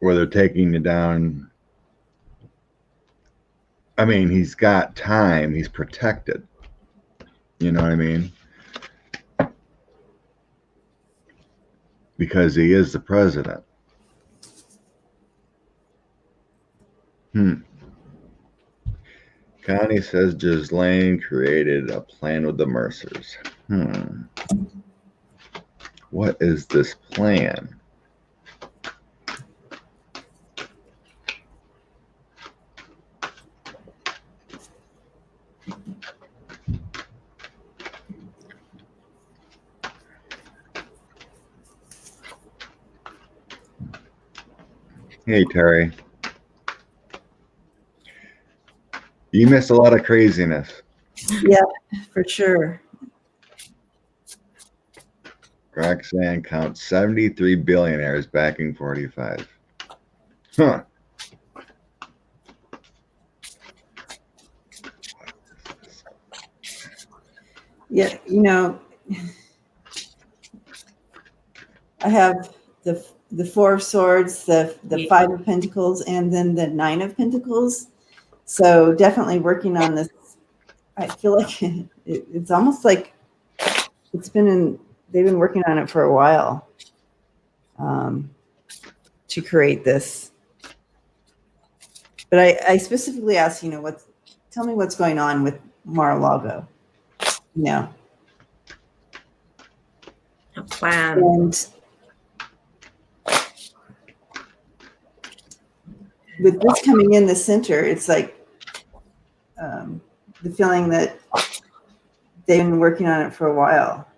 where they're taking you down. I mean, he's got time. He's protected. You know what I mean? Because he is the president. Connie says Ghislaine created a plan with the Mercers. What is this plan? Hey, Terry. You missed a lot of craziness. Yeah, for sure. Roxanne counts 73 billionaires backing 45. Huh. Yeah, I have the Four of Swords, the Five of Pentacles, and then the Nine of Pentacles. So definitely working on this. I feel like it's almost like they've been working on it for a while to create this. But I specifically asked, tell me what's going on with Mar-A-Lago. A plan. And with this coming in the center, it's like the feeling that they've been working on it for a while.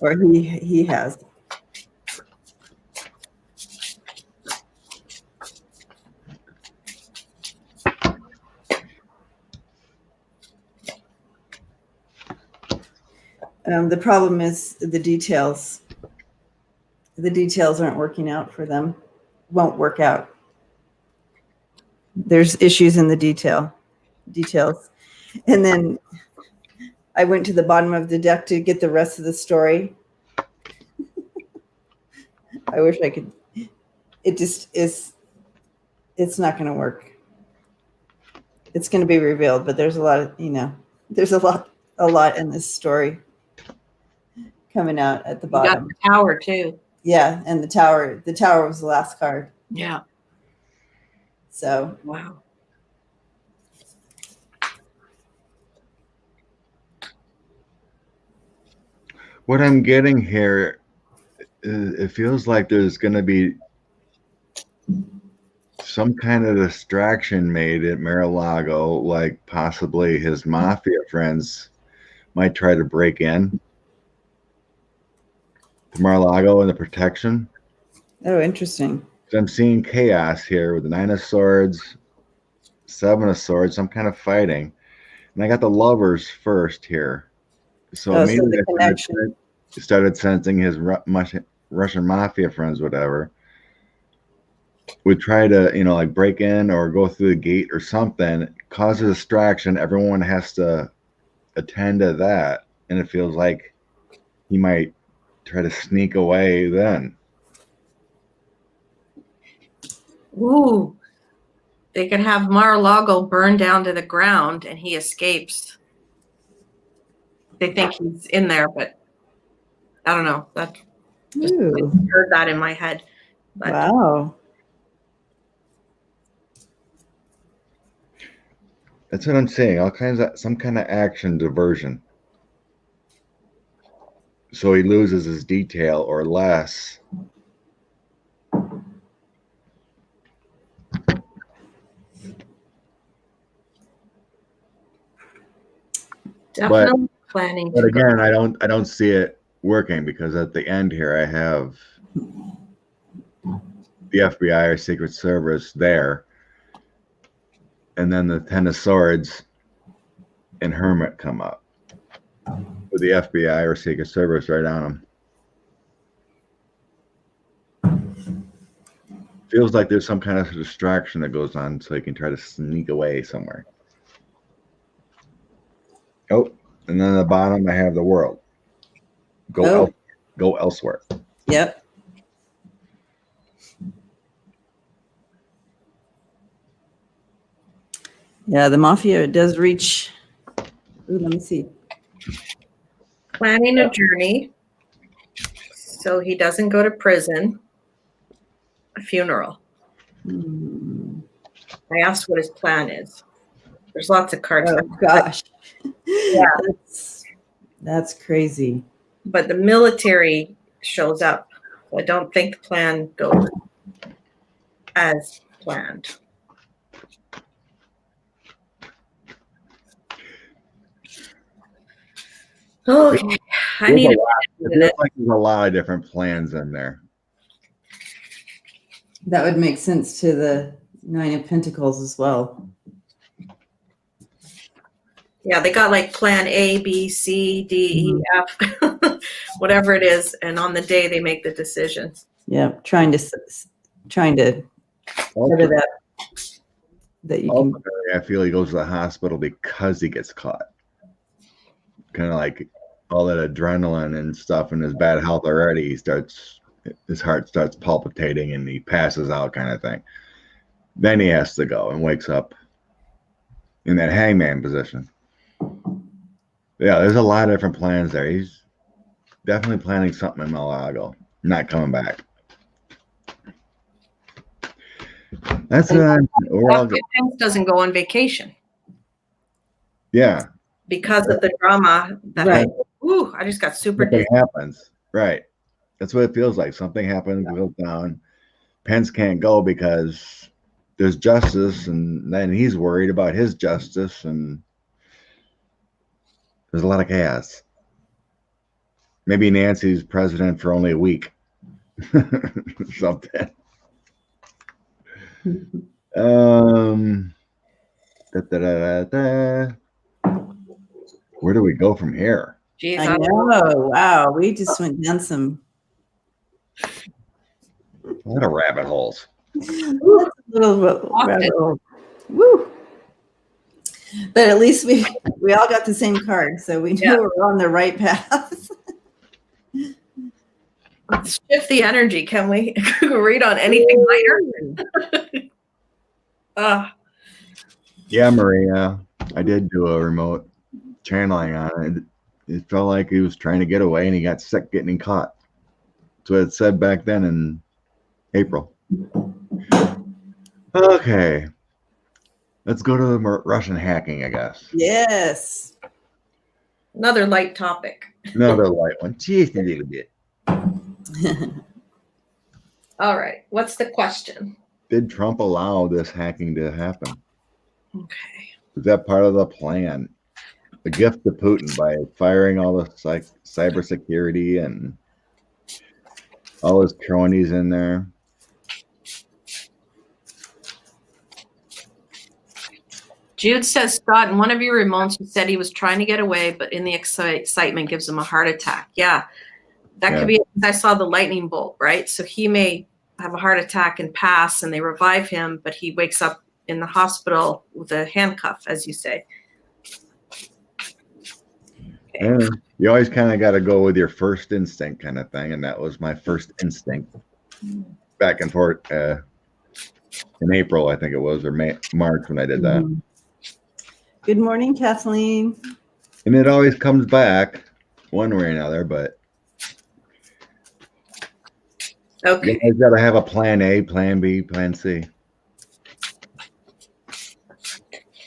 Or he has. The problem is the details. The details aren't working out for them. Won't work out. There's issues in the details. And then I went to the bottom of the deck to get the rest of the story. I wish I could. It just is. It's not going to work. It's going to be revealed, but there's a lot of, there's a lot in this story coming out at the bottom. You got the tower too. Yeah, and the tower. The tower was the last card. Yeah. So wow. What I'm getting here, it feels like there's going to be some kind of distraction made at Mar-A-Lago, like possibly his mafia friends might try to break in to Mar-A-Lago and the protection. Oh, interesting. So I'm seeing chaos here with the Nine of Swords, Seven of Swords, some kind of fighting. And I got the Lovers first here. So maybe the connection. Started sensing his Russian mafia friends, whatever, would try to, like break in or go through the gate or something, cause a distraction. Everyone has to attend to that. And it feels like he might try to sneak away then. Ooh. They could have Mar-A-Lago burned down to the ground and he escapes. They think he's in there, but I don't know. I heard that in my head. But wow. That's what I'm saying. Some kind of action diversion. So he loses his detail or less. definitely planning. But again, I don't see it working because at the end here I have the FBI or Secret Service there, and then the Ten of Swords and Hermit come up with the FBI or Secret Service right on them. Feels like there's some kind of distraction that goes on so he can try to sneak away somewhere. Oh, and then at the bottom I have the World. Go elsewhere. Yep. Yeah, the mafia does reach. Ooh, let me see. Planning a journey so he doesn't go to prison. A funeral. I asked what his plan is. There's lots of cards. Oh gosh. Yeah. That's crazy. But the military shows up. So I don't think the plan goes as planned. Okay. I need it feels like there's a lot of different plans in there. That would make sense to the Nine of Pentacles as well. Yeah, they got like plan A, B, C, D, E, F, whatever it is, and on the day they make the decision. Yeah, trying to set it up. that you can. I feel he goes to the hospital because he gets caught. Kind of like all that adrenaline and stuff and his bad health already. His heart starts palpitating and he passes out, kind of thing. Then he has to go and wakes up in that hangman position. Yeah, there's a lot of different plans there. He's definitely planning something in Mar-A-Lago. Not coming back. That's overall. Pence doesn't go on vacation. Yeah. Because of the drama that Right. I just got super Something dizzy. happens. Right. That's what it feels like. Something happens, goes down. Pence can't go because there's justice, and then he's worried about his justice, and there's a lot of chaos. Maybe Nancy's president for only a week. Something. Where do we go from here? Jeez, I know. Wow, we just went down some A lot of rabbit holes. little rabbit hole. Woo! But at least we all got the same card, so we know we're on the right path. Let's shift the energy. Can we read on anything lighter? Yeah, Maria, I did do a remote channeling on it. It felt like he was trying to get away and he got sick getting caught. That's what it said back then in April. Okay. Let's go to the Russian hacking, I guess. Yes. Another light topic. Another light one. Just a little bit. All right. What's the question? Did Trump allow this hacking to happen? Okay. Was that part of the plan? A gift to Putin by firing all the cybersecurity and all his cronies in there? Jude says, Scott, in one of your remotes, you said he was trying to get away, but in the excitement gives him a heart attack. Yeah, that could be. I saw the lightning bolt, right? So he may have a heart attack and pass, and they revive him, but he wakes up in the hospital with a handcuff, as you say. Okay. Yeah, you always kind of got to go with your first instinct kind of thing, and that was my first instinct. Back and forth in April, I think it was, or March when I did that. Good morning, Kathleen. And it always comes back one way or another, but okay, you got to have a plan A, plan B, plan C.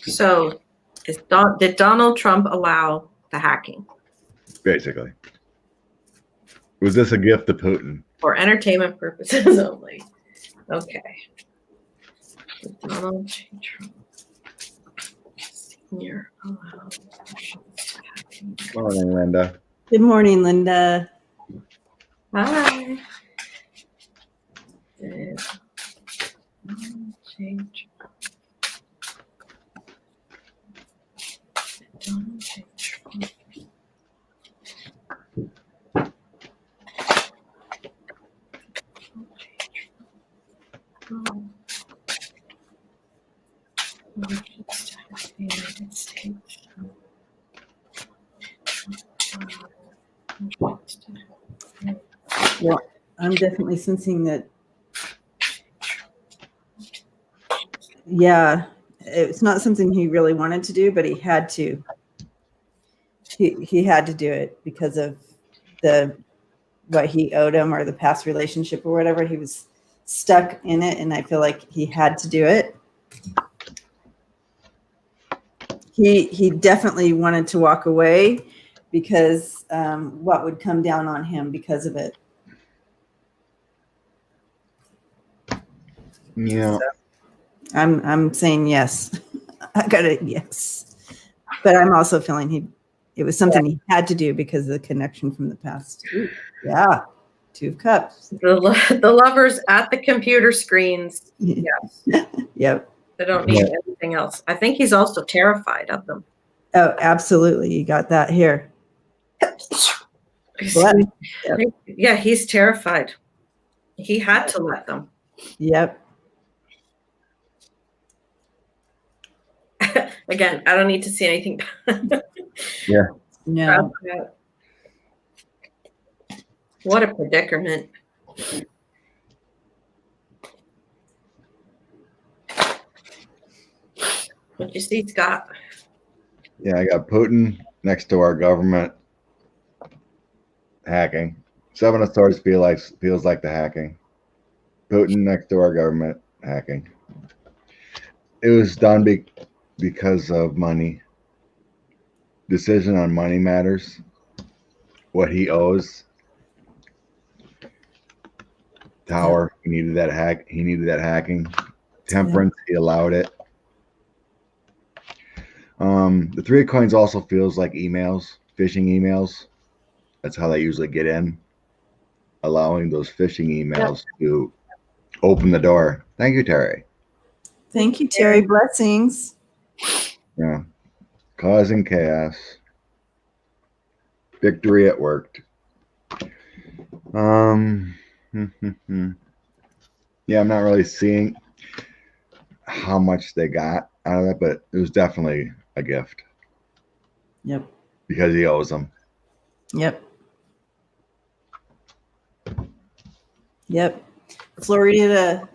So, did Donald Trump allow the hacking? Basically. Was this a gift to Putin? For entertainment purposes only. Okay. Donald J. Trump. Senior allowed. Morning, Linda. Good morning, Linda. Hi. Did Donald J. Trump United States. Well, I'm definitely sensing that. Yeah, it's not something he really wanted to do, but he had to. He had to do it because of what he owed him or the past relationship or whatever. He was stuck in it, and I feel like he had to do it. He definitely wanted to walk away because what would come down on him because of it. Yeah. So I'm saying yes. I got it, yes. But I'm also feeling it was something he had to do because of the connection from the past. Ooh, yeah. 2 of Cups. The lovers at the computer screens. Yes. Yep. They don't need anything else. I think he's also terrified of them. Oh, absolutely. You got that here. Yep. Yeah, he's terrified. He had to let them. Yep. Again, I don't need to see anything. Yeah. No. What a predicament. What you see, Scott? Yeah, I got Putin next to our government hacking. Seven of Swords feels like the hacking. Putin next to our government hacking. It was done because of money. Decision on money matters. What he owes. Tower. He needed that hack. He needed that hacking. Temperance. He allowed it. The Three of Coins also feels like emails, phishing emails. That's how they usually get in. Allowing those phishing emails to open the door. Thank you, Terry. Thank you, Terry. Blessings. Yeah. Causing chaos. Victory at work. Yeah, I'm not really seeing how much they got out of it, but it was definitely a gift. Yep. Because he owes them. Yep. Yep. Florida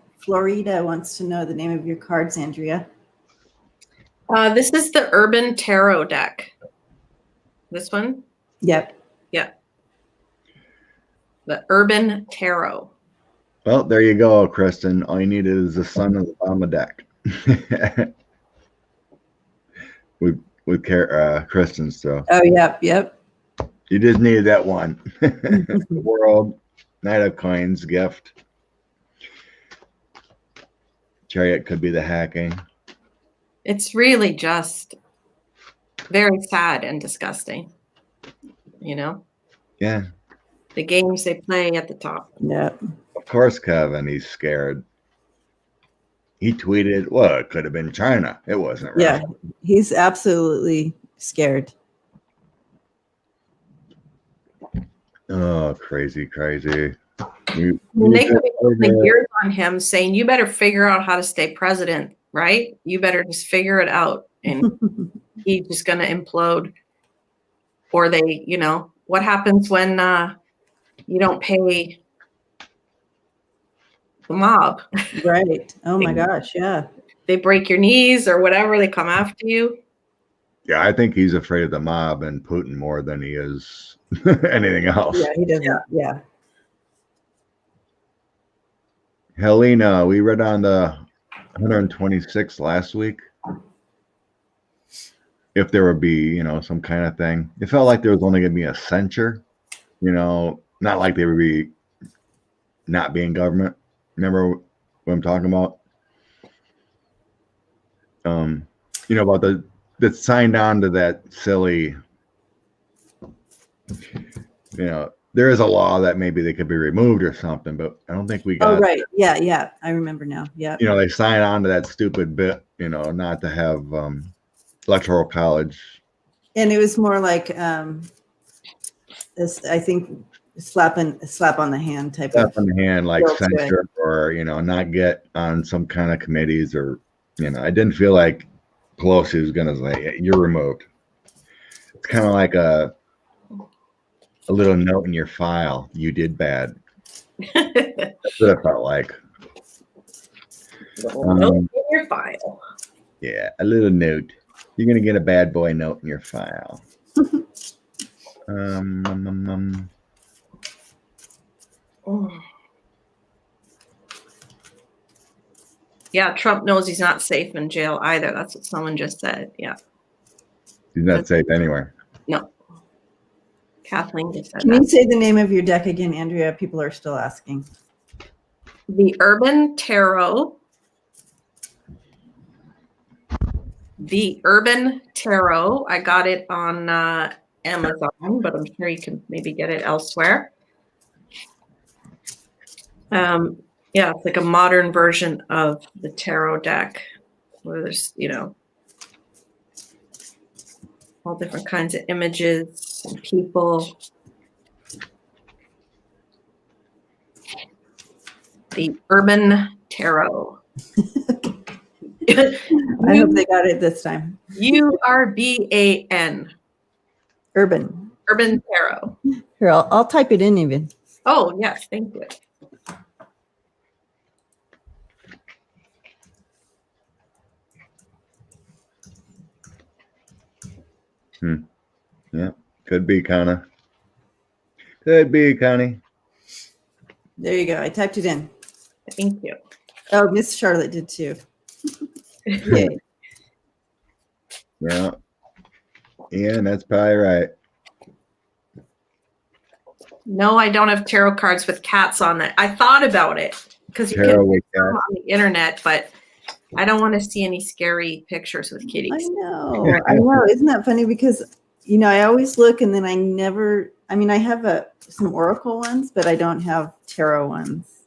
wants to know the name of your cards, Andrea. This is the Urban Tarot deck. This one? Yep. Yeah. The Urban Tarot. Well, there you go, Kristen. All you need is the sun on the bottom of the deck. with Kristen's stuff. Oh, yep. You just needed that one. The World, Knight of Coins, gift. Chariot could be the hacking. It's really just very sad and disgusting. You know? Yeah. The games they play at the top. Yeah. Of course, Kevin, he's scared. He tweeted, well, it could have been China. It wasn't Russia. Yeah, he's absolutely scared. Oh, crazy. They could be putting years on him saying, you better figure out how to stay president, right? You better just figure it out. And he's just going to implode. Or they, what happens when you don't pay the mob? Right. Oh my gosh. Yeah. They break your knees or whatever. They come after you. Yeah, I think he's afraid of the mob and Putin more than he is anything else. Yeah, he doesn't. Yeah. Helena, we read on the 126 last week. If there would be, some kind of thing. It felt like there was only going to be a censure, not like they would be not being government. Remember what I'm talking about? About that signed on to that silly, there is a law that maybe they could be removed or something, but I don't think we got. Oh, right. Yeah. I remember now. Yeah. They signed on to that stupid bit, not to have electoral college. And it was more like this, I think, slap on the hand type slap on the hand, like censure or not get on some kind of committees or I didn't feel like Pelosi was gonna say you're removed. It's kind of like a little note in your file. You did bad. That's what it felt like. Note in your file. Yeah, a little note. You're gonna get a bad boy note in your file. Yeah, Trump knows he's not safe in jail either. That's what someone just said. Yeah. He's not safe anywhere. No. Kathleen just said Can you say the name of your deck again, Andrea? People are still asking. The Urban Tarot. The Urban Tarot. I got it on Amazon, but I'm sure you can maybe get it elsewhere. Yeah, it's like a modern version of the tarot deck where there's, all different kinds of images and people. The Urban Tarot. I hope they got it this time. URBAN. Urban. Urban Tarot. Here, I'll type it in even. Oh, yes. Thank you. Yeah, could be kind of. Could be, Connie. There you go. I typed it in. Thank you. Oh, Miss Charlotte did too. Yay. Yeah. Yeah, that's probably right. No, I don't have tarot cards with cats on it. I thought about it because you can Tarot see with them cats. on the internet, but I don't want to see any scary pictures with I kitties. know. I know. Isn't that funny? Because, I always look and then I never, I have some oracle ones, but I don't have tarot ones.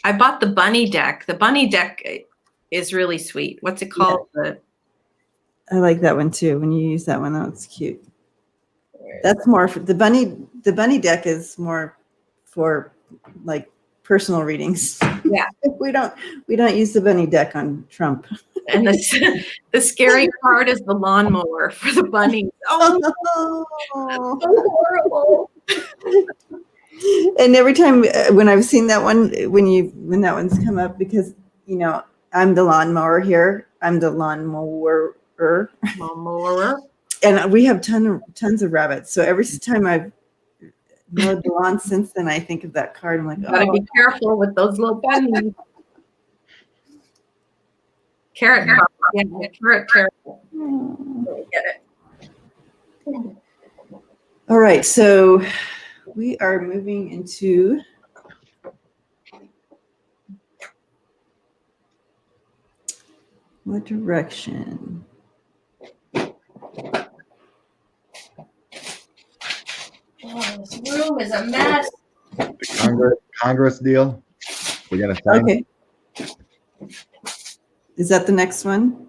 I bought the bunny deck. The bunny deck is really sweet. What's it called? I like that one too. When you use that one, that's cute. That's more for the bunny. The bunny deck is more for like personal readings. Yeah. we don't use the bunny deck on Trump. And the scary part is the lawnmower for the bunnies. Oh, so horrible. And every time when I've seen that one, when that one's come up, because I'm the lawnmower here. I'm the lawnmower. Lawnmower. And we have tons of rabbits. So every time I've mowed the lawn since then, I think of that card. I'm like, Gotta be careful with those little bunnies. Carrot. Yeah, carrot. Get it. All right. So we are moving into what direction? Oh, this room is a mess. The Congress deal. We're gonna sign. Okay. Is that the next one?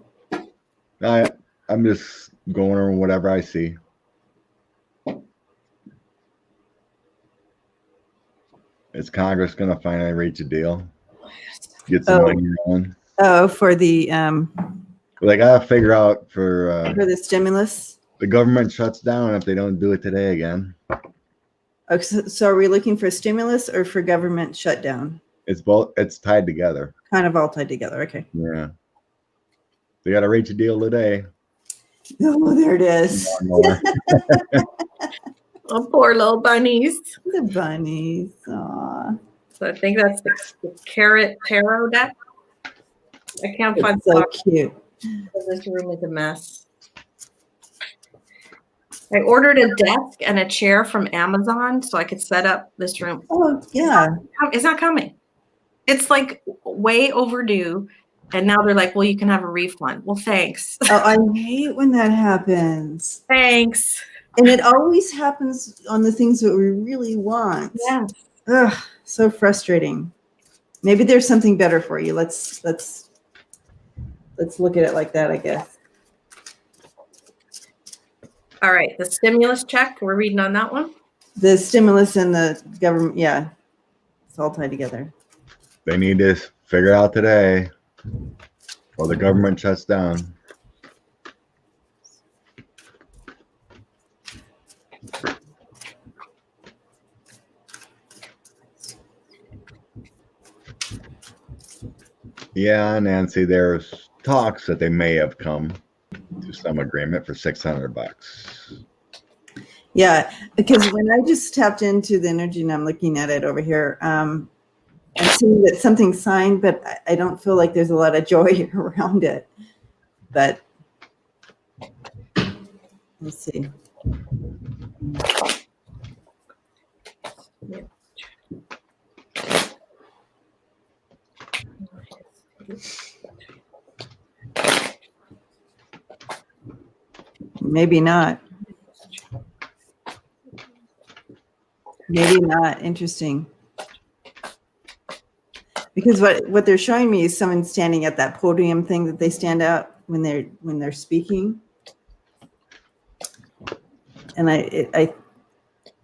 I'm just going over whatever I see. Is Congress gonna finally reach a deal? Get some money on. Oh, for the They gotta figure out for the stimulus. The government shuts down if they don't do it today again. Okay, so are we looking for stimulus or for government shutdown? It's both. It's tied together. Kind of all tied together. Okay. Yeah. They got to reach a deal today. Oh, there it is. Oh, poor little bunnies. The bunnies. Aw. So I think that's the carrot tarot deck. I can't find It's so cute. This room is a mess. I ordered a desk and a chair from Amazon so I could set up this room. Oh, yeah. It's not coming. It's like way overdue. And now they're like, well, you can have a refund. Well, thanks. Oh, I hate when that happens. Thanks. And it always happens on the things that we really want. Yeah. Ugh, so frustrating. Maybe there's something better for you. Let's look at it like that, I guess. All right. The stimulus check. We're reading on that one. The stimulus and the government. Yeah. It's all tied together. They need to figure out today or the government shuts down. Yeah, Nancy, there's talks that they may have come to some agreement for $600. Yeah, because when I just tapped into the energy and I'm looking at it over here, I'm seeing that something's signed, but I don't feel like there's a lot of joy around it. But let's see. Maybe not. Maybe not. Interesting. Because what they're showing me is someone standing at that podium thing that they stand out when they're speaking. And I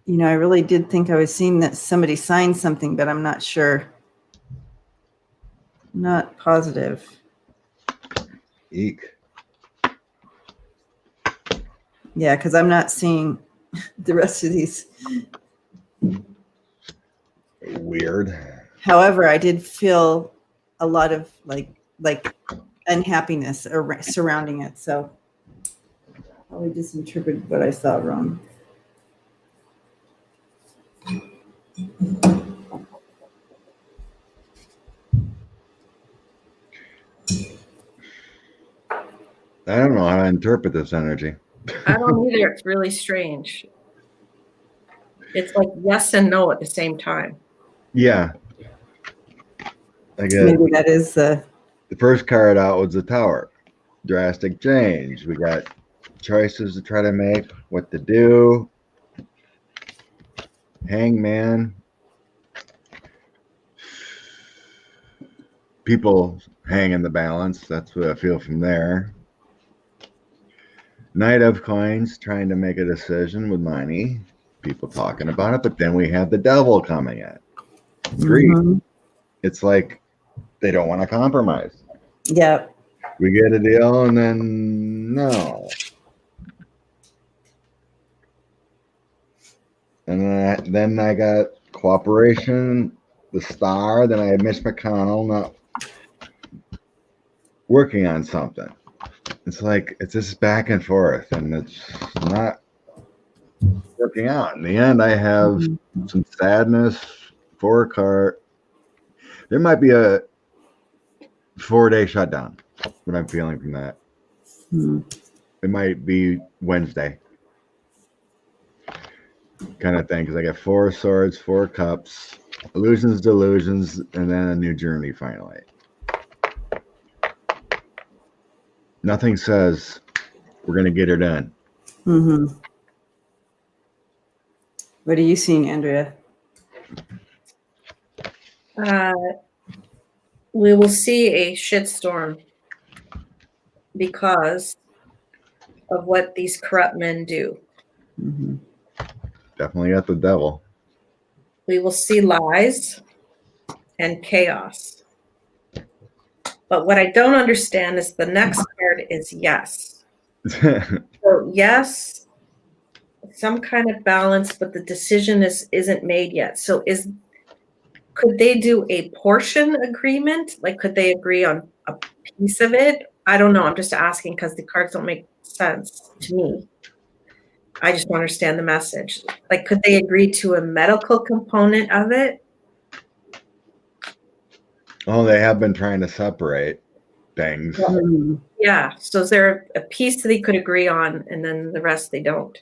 really did think I was seeing that somebody signed something, but I'm not sure. Not positive. Eek. Yeah, because I'm not seeing the rest of these. Weird. However, I did feel a lot of like unhappiness surrounding it. So probably just interpreted what I saw wrong. I don't know how to interpret this energy. I don't either. It's really strange. It's like yes and no at the same time. Yeah. I get Maybe that is the first card out was the Tower. Drastic change. We got choices to try to make, what to do. Hangman. People hang in the balance. That's what I feel from there. Knight of Coins trying to make a decision with money. People talking about it, but then we have the Devil coming in. Greed. Mm-hmm. It's like they don't want to compromise. Yeah. We get a deal and then no. And then I got cooperation, the Star. Then I had Mitch McConnell not working on something. It's like it's just back and forth, and it's not working out. In the end, I have some sadness. 4 card. There might be a 4-day shutdown. What I'm feeling from that. It might be Wednesday. Kind of thing, because I got 4 swords, 4 cups, illusions, delusions, and then a new journey finally. Nothing says we're going to get her done. Mm-hmm. What are you seeing, Andrea? We will see a shitstorm because of what these corrupt men do. Mm-hmm. Definitely got the Devil. We will see lies and chaos. But what I don't understand is the next card is yes. So yes, some kind of balance, but the decision isn't made yet. So could they do a portion agreement? Like, could they agree on a piece of it? I don't know. I'm just asking because the cards don't make sense to me. I just don't understand the message. Like, could they agree to a medical component of it? Oh, they have been trying to separate things. Yeah. So is there a piece that they could agree on and then the rest they don't?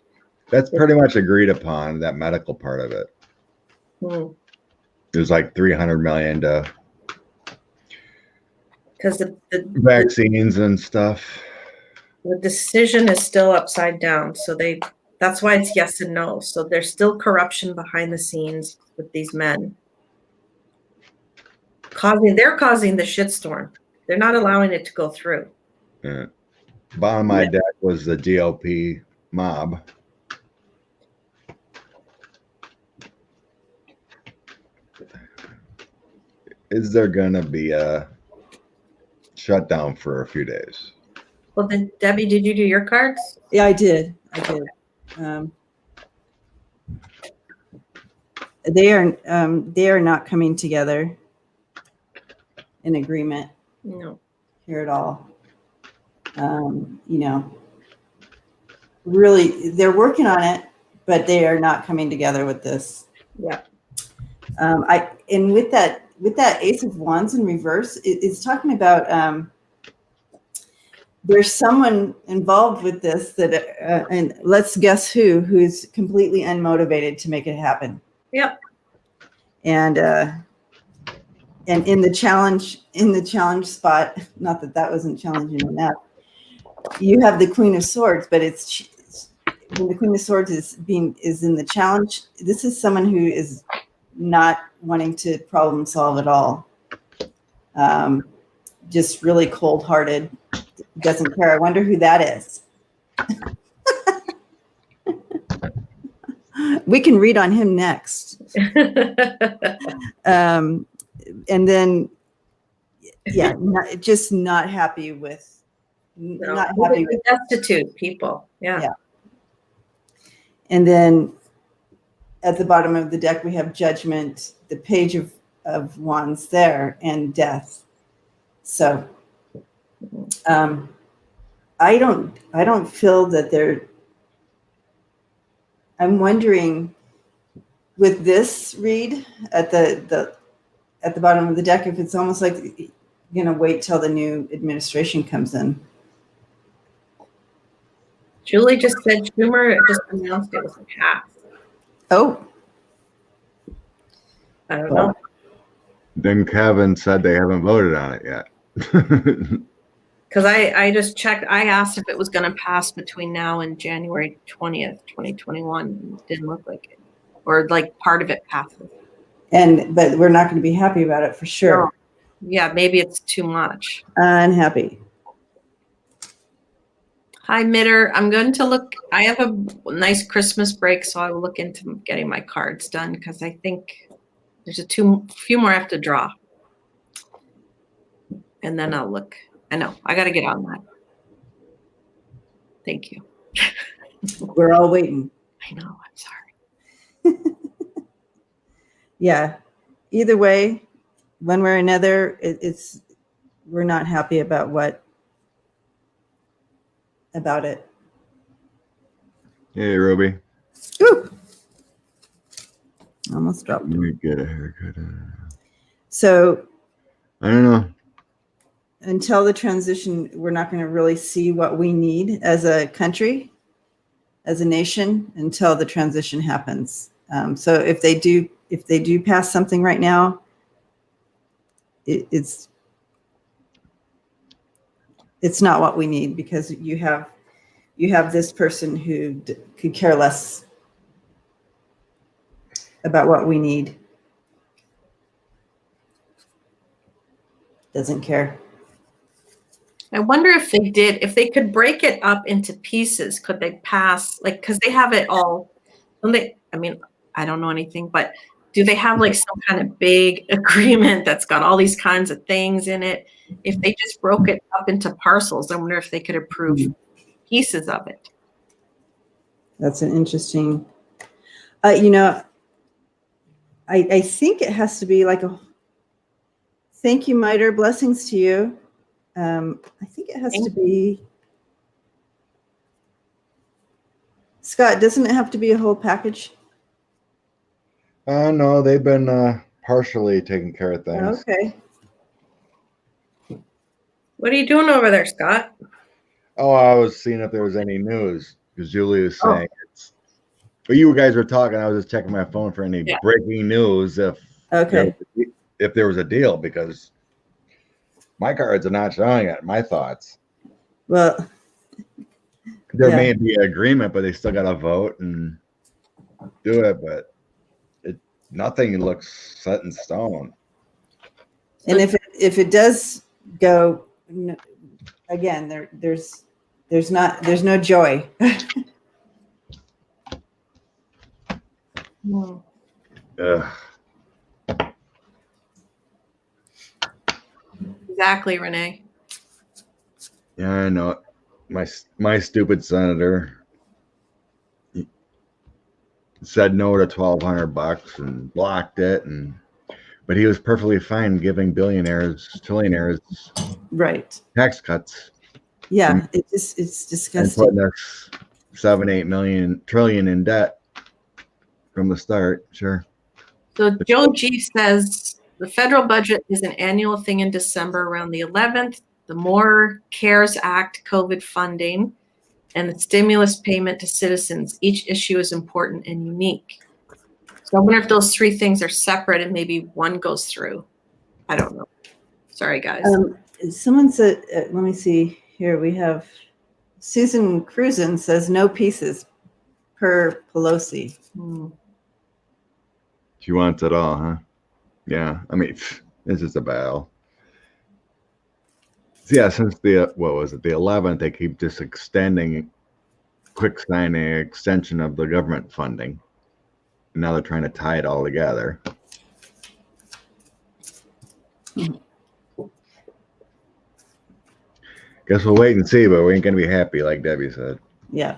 That's pretty much agreed upon, that medical part of it. There's like 300 million to because the vaccines and stuff. The decision is still upside down. So that's why it's yes and no. So there's still corruption behind the scenes with these men. They're causing the shitstorm. They're not allowing it to go through. Yeah. Bottom of my deck was the GOP mob. Is there gonna be a shutdown for a few days? Well, then, Debbie, did you do your cards? Yeah, I did. They are not coming together in agreement. No. Here at all. Really, they're working on it, but they are not coming together with this. Yeah. And with that Ace of Wands in reverse, it's talking about there's someone involved with this that, and let's guess who's completely unmotivated to make it happen. Yep. And in the challenge spot, not that wasn't challenging enough. You have the Queen of Swords, but when the Queen of Swords is in the challenge, this is someone who is not wanting to problem solve at all. Just really cold-hearted, doesn't care. I wonder who that is. We can read on him next. And then, yeah, not happy with. Not happy with destitute people. Yeah. And then at the bottom of the deck, we have Judgment, the Page of Wands there, and Death. So I don't feel that they're. I'm wondering with this read at the bottom of the deck if it's almost like you're gonna wait till the new administration comes in. Julie just said Schumer just announced it was passed. Oh, I don't know. Then Kevin said they haven't voted on it yet. Because I just checked. I asked if it was going to pass between now and January 20th, 2021. It didn't look like it. Or like part of it passes. but we're not going to be happy about it for sure. No. Yeah, maybe it's too much. Unhappy. Hi, Mitter. I'm going to look. I have a nice Christmas break, so I will look into getting my cards done because I think there's few more I have to draw. And then I'll look. I know. I got to get on that. Thank you. We're all waiting. I know. I'm sorry. Yeah. Either way, one way or another, we're not happy about it. Hey, Ruby. Ooh. Almost dropped. Let me get a haircut. So I don't know. Until the transition, we're not going to really see what we need as a country, as a nation, until the transition happens. So if they do pass something right now, it's not what we need because you have this person who could care less about what we need. Doesn't care. I wonder if they could break it up into pieces, could they pass, like, because they have it all, I don't know anything, but do they have like some kind of big agreement that's got all these kinds of things in it? If they just broke it up into parcels, I wonder if they could approve pieces of it. That's an interesting, I think it has to be like thank you, Miter, blessings to you. I think it has to be, Scott, doesn't it have to be a whole package? No, they've been partially taking care of things. Okay. What are you doing over there, Scott? Oh, I was seeing if there was any news because Julie was saying but you guys were talking. I was just checking my phone for any breaking news if there was a deal because my cards are not showing it. My thoughts. Well, there may be an agreement, but they still got to vote and do it. But nothing looks set in stone. And if it does go, again, there's no joy. Exactly, Renee. Yeah, I know. My stupid senator said no to $1,200 and blocked it, but he was perfectly fine giving trillionaires right tax cuts. Yeah, it's disgusting. And putting us 7-8 trillion in debt from the start. Sure. So Joe G says the federal budget is an annual thing in December around the 11th. The more CARES Act COVID funding and the stimulus payment to citizens, each issue is important and unique. So I wonder if those three things are separate and maybe one goes through. I don't know. Sorry, guys. Someone said, let me see here. We have Susan Cruzen says no pieces per Pelosi. She wants it all, huh? Yeah. I mean, this is a battle. Yeah, since the 11th, they keep just extending, quick signing extension of the government funding. And now they're trying to tie it all together. Guess we'll wait and see, but we ain't gonna be happy, like Debbie said. Yeah.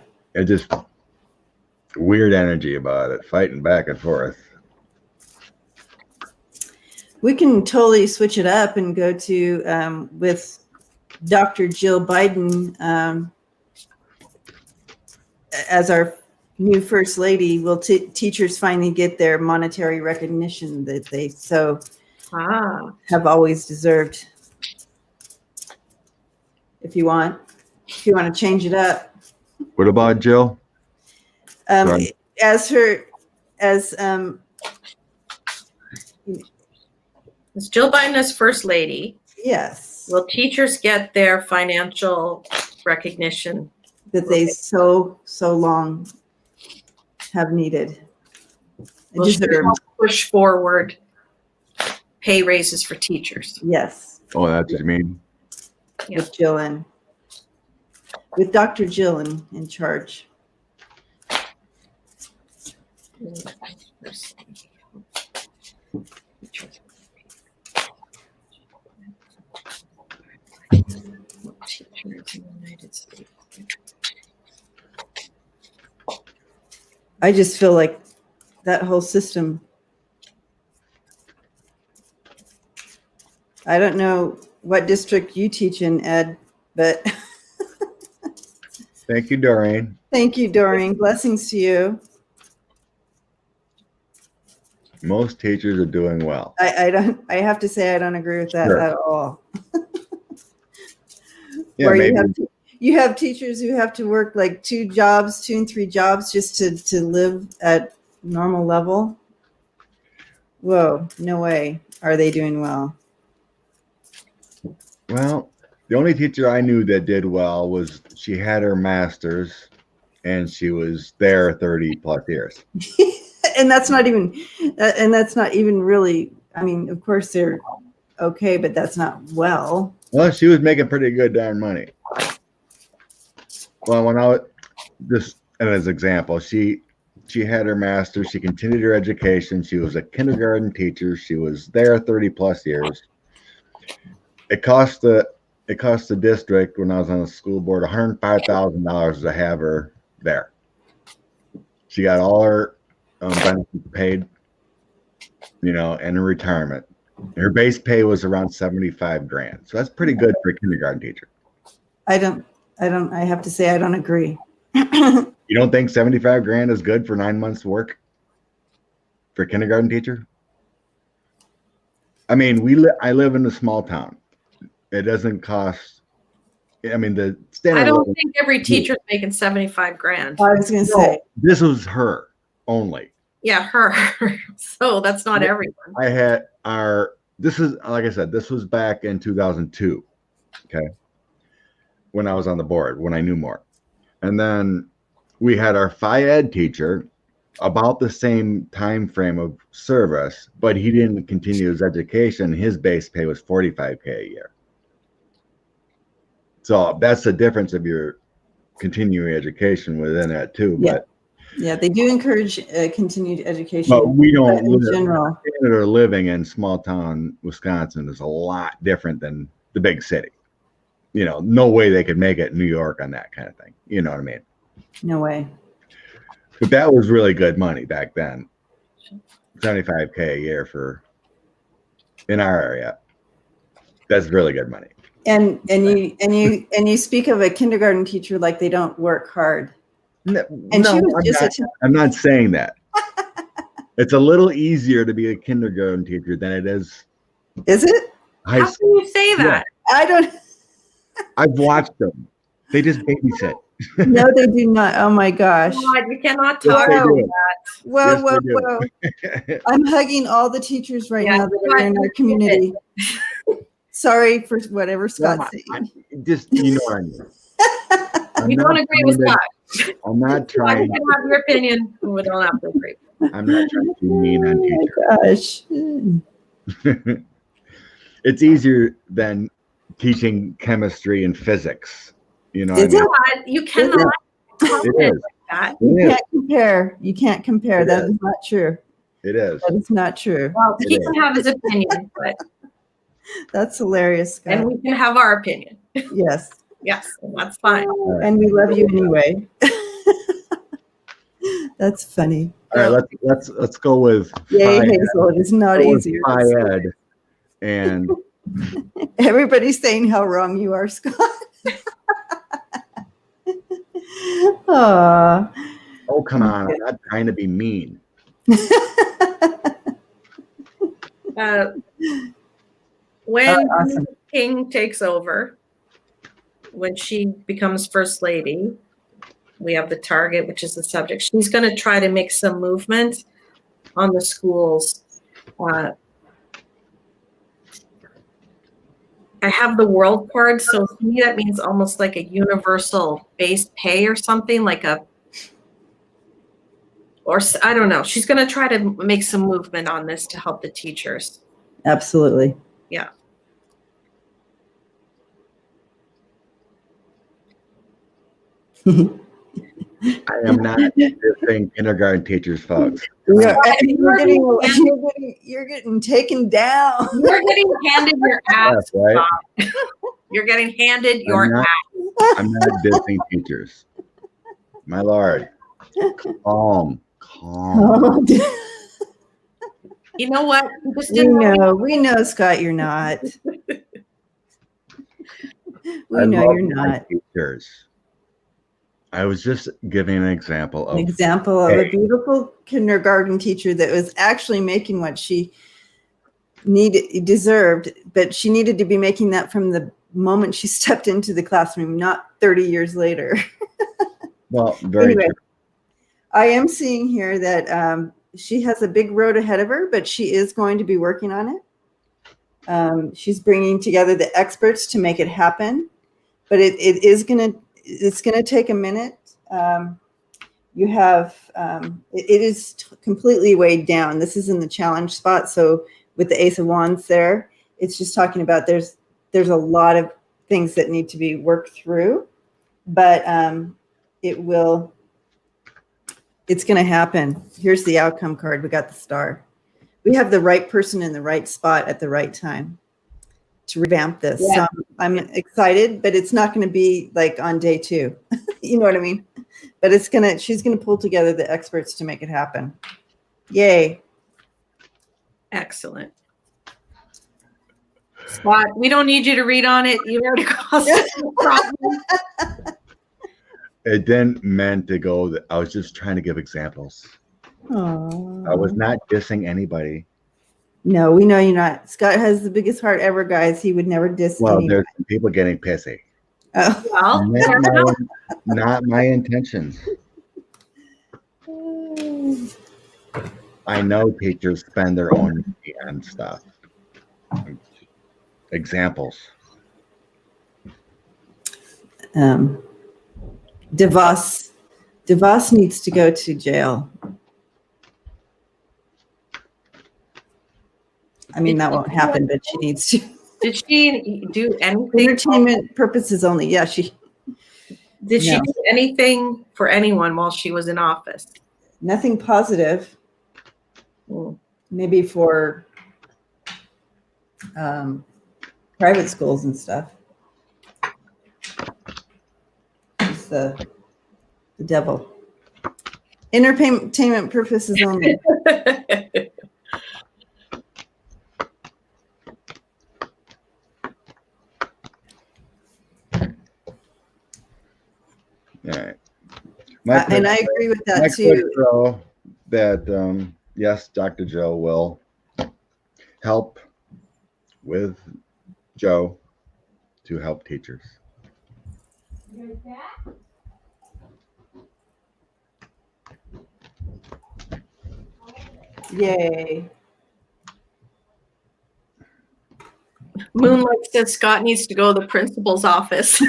weird energy about it, fighting back and forth. We can totally switch it up and go to with Dr. Jill Biden as our new first lady. Will teachers finally get their monetary recognition that they so have always deserved? If you want to change it up. What about Jill? As Jill Biden as first lady. Yes. Will teachers get their financial recognition that they so long have needed? Will she push forward pay raises for teachers? Yes. Oh, that's what you mean? Yeah. With Jill with Dr. Jill in charge. Teachers in the United States. I just feel like that whole system. I don't know what district you teach in, Ed, but thank you, Doreen. Thank you, Doreen. Blessings to you. Most teachers are doing well. I have to say I don't agree with that at all. Yeah, where maybe. You have teachers who have to work like 2 and 3 jobs just to live at normal level. Whoa, no way are they doing well. Well, the only teacher I knew that did well was she had her master's and she was there 30 plus years. and that's not even really, I mean, of course they're okay, but that's not well. Well, she was making pretty good darn money. Well, when I was, just as an example, she had her master's, she continued her education, she was a kindergarten teacher, she was there 30 plus years. It cost the district, when I was on the school board, $105,000 to have her there. She got all her benefits paid, and her retirement. Her base pay was around $75,000. So that's pretty good for a kindergarten teacher. I have to say, I don't agree. You don't think $75,000 is good for 9 months work for a kindergarten teacher? I mean, I live in a small town. It doesn't cost. I mean, the standard. I don't think every teacher's making $75,000. I was going to say this was her only. Yeah, her. So that's not everyone. I had this is, like I said, this was back in 2002. Okay. When I was on the board, when I knew more. And then we had our Phi-Ed teacher about the same time frame of service, but he didn't continue his education. His base pay was $45,000 a year. So that's the difference of your continuing education within that too. Yeah. But yeah, they do encourage continued education. But we don't in general. Standard of living in small town Wisconsin is a lot different than the big city. No way they could make it in New York on that kind of thing. You know what I mean? No way. But that was really good money back then. $75,000 a year in our area. That's really good money. And you speak of a kindergarten teacher like they don't work hard. I'm not saying that. It's a little easier to be a kindergarten teacher than it is. Is it? How can you say that? Yeah. I don't. I've watched them. They just babysit. No, they do not. Oh my gosh. God, you cannot talk about that. Whoa. I'm hugging all the teachers right now that are in our community. Sorry for whatever Scott's saying. Just, what I mean. You don't agree with Scott. I'm not trying. You can have your opinion. We don't have to agree. I'm not trying to be mean on teachers. Oh my gosh. It's easier than teaching chemistry and physics. You know, you cannot comment like that. You can't compare. That is not true. It is. That is not true. Well, he can have his opinion, but that's hilarious, Scott. And we can have our opinion. Yes. Yes, that's fine. And we love you anyway. That's funny. All right, let's go with Yay, Phi Ed. Hazel. It is not Go with easier. Phi Ed. And Everybody's saying how wrong you are, Scott. Aw. oh, come on, I'm not trying to be mean. When Awesome. King takes over, when she becomes first lady, we have the target, which is the subject. She's going to try to make some movement on the schools. I have the world card, so to me that means almost like a universal base pay or something, like or I don't know. She's going to try to make some movement on this to help the teachers. Absolutely. Yeah. I am not saying kindergarten teachers, folks. You're getting taken down. You're getting handed your ass. Yes, right? You're getting handed your ass. I'm not dissing teachers. My Lord. Calm. You know what? We know, Scott, you're not. We know you're not. Teachers. I was just giving an example of a beautiful kindergarten teacher that was actually making what she deserved, but she needed to be making that from the moment she stepped into the classroom, not 30 years later. Well, very true. I am seeing here that she has a big road ahead of her, but she is going to be working on it. She's bringing together the experts to make it happen, but it's going to take a minute. You have, it is completely weighed down. This is in the challenge spot. So with the Ace of Wands there, it's just talking about there's a lot of things that need to be worked through, but it's going to happen. Here's the outcome card. We got the star. We have the right person in the right spot at the right time to revamp this. Yeah. So I'm excited, but it's not going to be like on day 2. You know what I mean? But she's going to pull together the experts to make it happen. Yay. Excellent. Scott, we don't need you to read on it. You already caused the problem. It didn't meant to go. I was just trying to give examples. Aww. I was not dissing anybody. No, we know you're not. Scott has the biggest heart ever, guys. He would never diss anybody. There's people getting pissy. Oh. Well, Not my intentions. I know teachers spend their own money on stuff. Examples. DeVos needs to go to jail. I mean, that won't happen, but she needs to. Did she do anything? Entertainment purposes only. Yeah, Did she do anything for anyone while she was in office? Nothing positive. Maybe for private schools and stuff. It's the devil. Entertainment purposes only. All right. And I agree with that too. That yes, Dr. Joe will help with Joe to help teachers. Yay. Moonlight says Scott needs to go to the principal's office.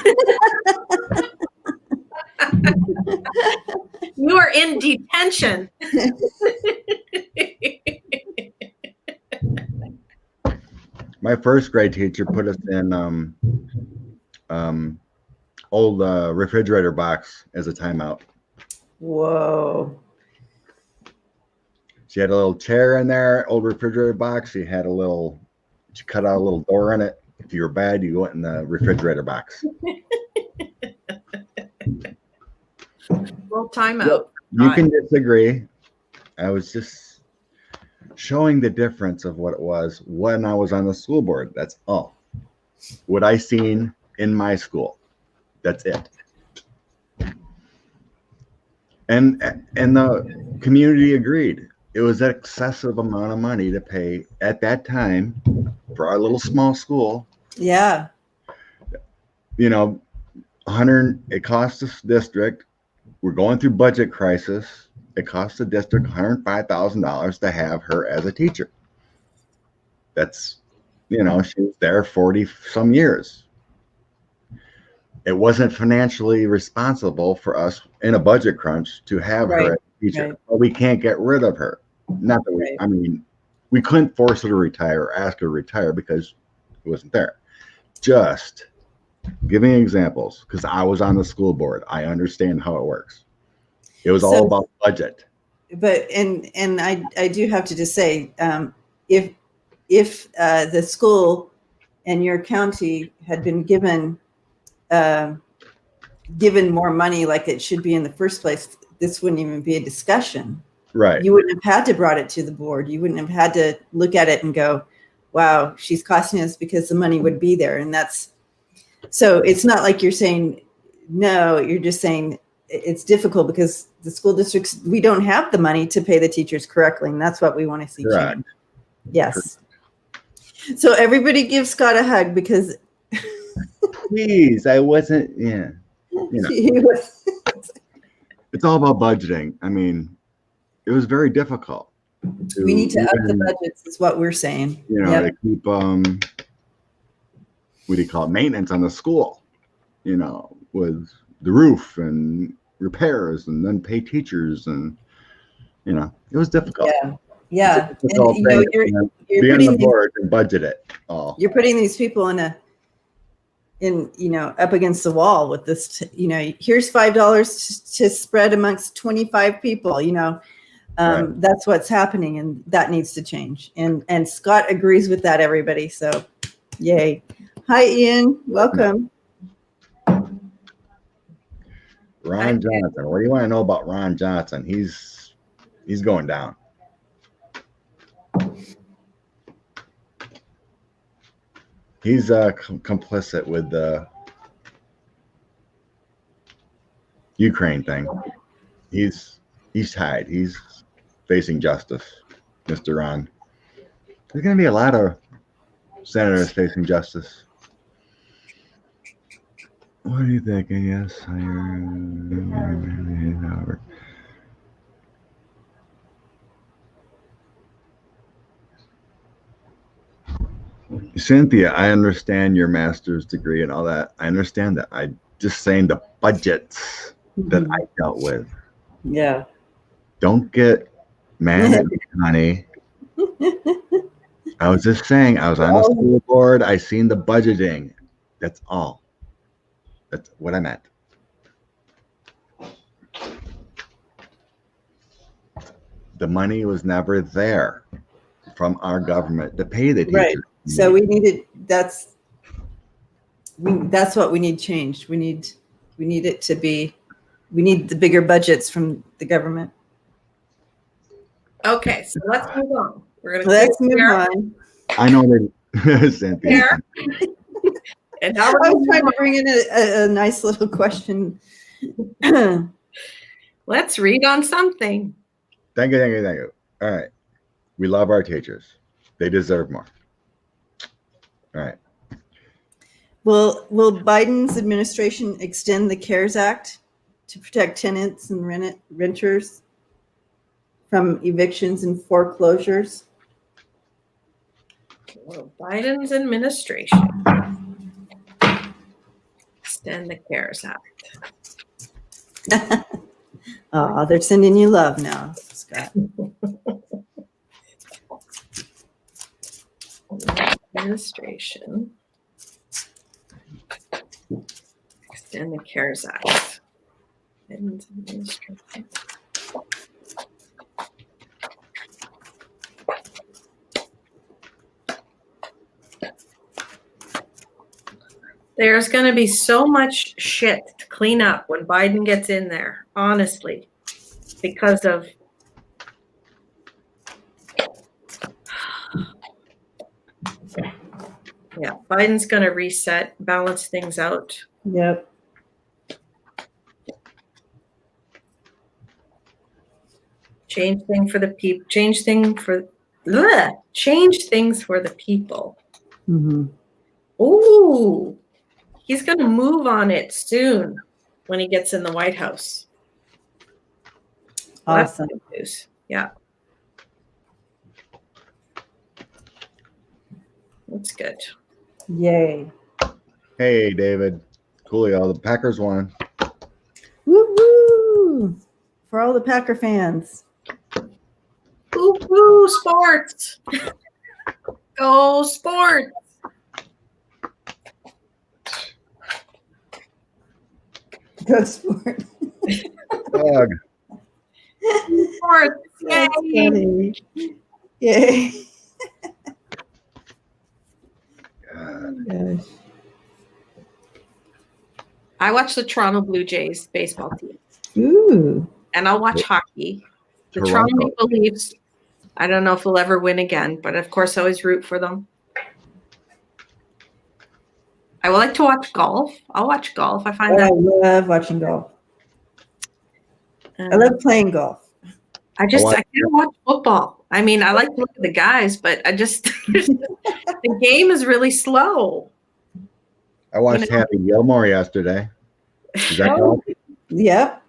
You are in detention. My first grade teacher put us in old refrigerator box as a timeout. Whoa. She had a little chair in there, old refrigerator box. She cut out a little door in it. If you were bad, you went in the refrigerator box. Well, timeout. You can disagree. I was just showing the difference of what it was when I was on the school board. That's all. What I seen in my school. That's it. And the community agreed. It was an excessive amount of money to pay at that time for our little small school. Yeah. You know, 100. It cost the district. We're going through budget crisis. It cost the district $105,000 to have her as a teacher. That's, she was there 40 some years. It wasn't financially responsible for us in a budget crunch to have her as a teacher, but we can't get rid of her. Not that we couldn't force her to retire or ask her to retire because it wasn't there. Just giving examples, because I was on the school board. I understand how it works. It was all about budget. But and I do have to just say, if the school and your county had been given more money like it should be in the first place, this wouldn't even be a discussion. Right. You wouldn't have had to brought it to the board. You wouldn't have had to look at it and go, wow, she's costing us, because the money would be there. And so it's not like you're saying no, you're just saying it's difficult because the school districts, we don't have the money to pay the teachers correctly. And that's what we want to see change. Yes. Correct. So everybody give Scott a hug, because please, I wasn't, it's all about budgeting. I mean, it was very difficult. We need to up the budgets is what we're saying. To keep, what do you call it, maintenance on the school, with the roof and repairs, and then pay teachers, and, it was difficult. Yeah. And, you're be on the board and budget it all. You're putting these people up against the wall with this, here's $5 to spread amongst 25 people, that's what's happening, and that needs to change. And Scott agrees with that, everybody. So yay. Hi, Ian. Welcome. Ron Johnson. What do you want to know about Ron Johnson? He's going down. He's complicit with the Ukraine thing. He's tied. He's facing justice, Mr. Ron. There's going to be a lot of senators facing justice. What are you thinking? Yes, Cynthia, I understand your master's degree and all that. I understand that. I just saying the budgets that I dealt with. Yeah. Don't get mad at me, honey. I was just saying, I was on the school board. I seen the budgeting. That's all. That's what I meant. The money was never there from our government to pay the teachers. Right. So we needed, that's what we need changed. We need it to be, we need the bigger budgets from the government. Okay, so let's move on. Let's move on. I know that, Cynthia. And now I was trying to bring in a nice little question. Let's read on something. Thank you. All right. We love our teachers. They deserve more. All right. Will Biden's administration extend the CARES Act to protect tenants and renters from evictions and foreclosures? Will Biden's administration extend the CARES Act? Oh, they're sending you love now, Scott. Administration extend the CARES Act. Biden's administration. There's going to be so much shit to clean up when Biden gets in there. Honestly, because of Biden's going to reset, balance things out. Yep. Change things for the people. Change things for the people. Mm-hmm. Ooh, he's going to move on it soon when he gets in the White House. Well, Awesome. that's good news. Yeah. That's good. Yay. Hey, David. Coolio, the Packers won. Woo-woo! For all the Packer fans. Woo-woo, sports. Go sports. Go sport. Dog. Sports. That's Yay. funny. Yay. God. Gosh. I watch the Toronto Blue Jays baseball team. Ooh. And I'll watch hockey. The Toronto. Toronto Maple Leafs, I don't know if they'll ever win again, but of course I always root for them. I would like to watch golf. I'll watch golf. I find I that. love watching golf. I love playing golf. I can't watch football. I mean, I like to look at the guys, but I just the game is really slow. I watched Happy Gilmore yesterday. Is that golf? Yep.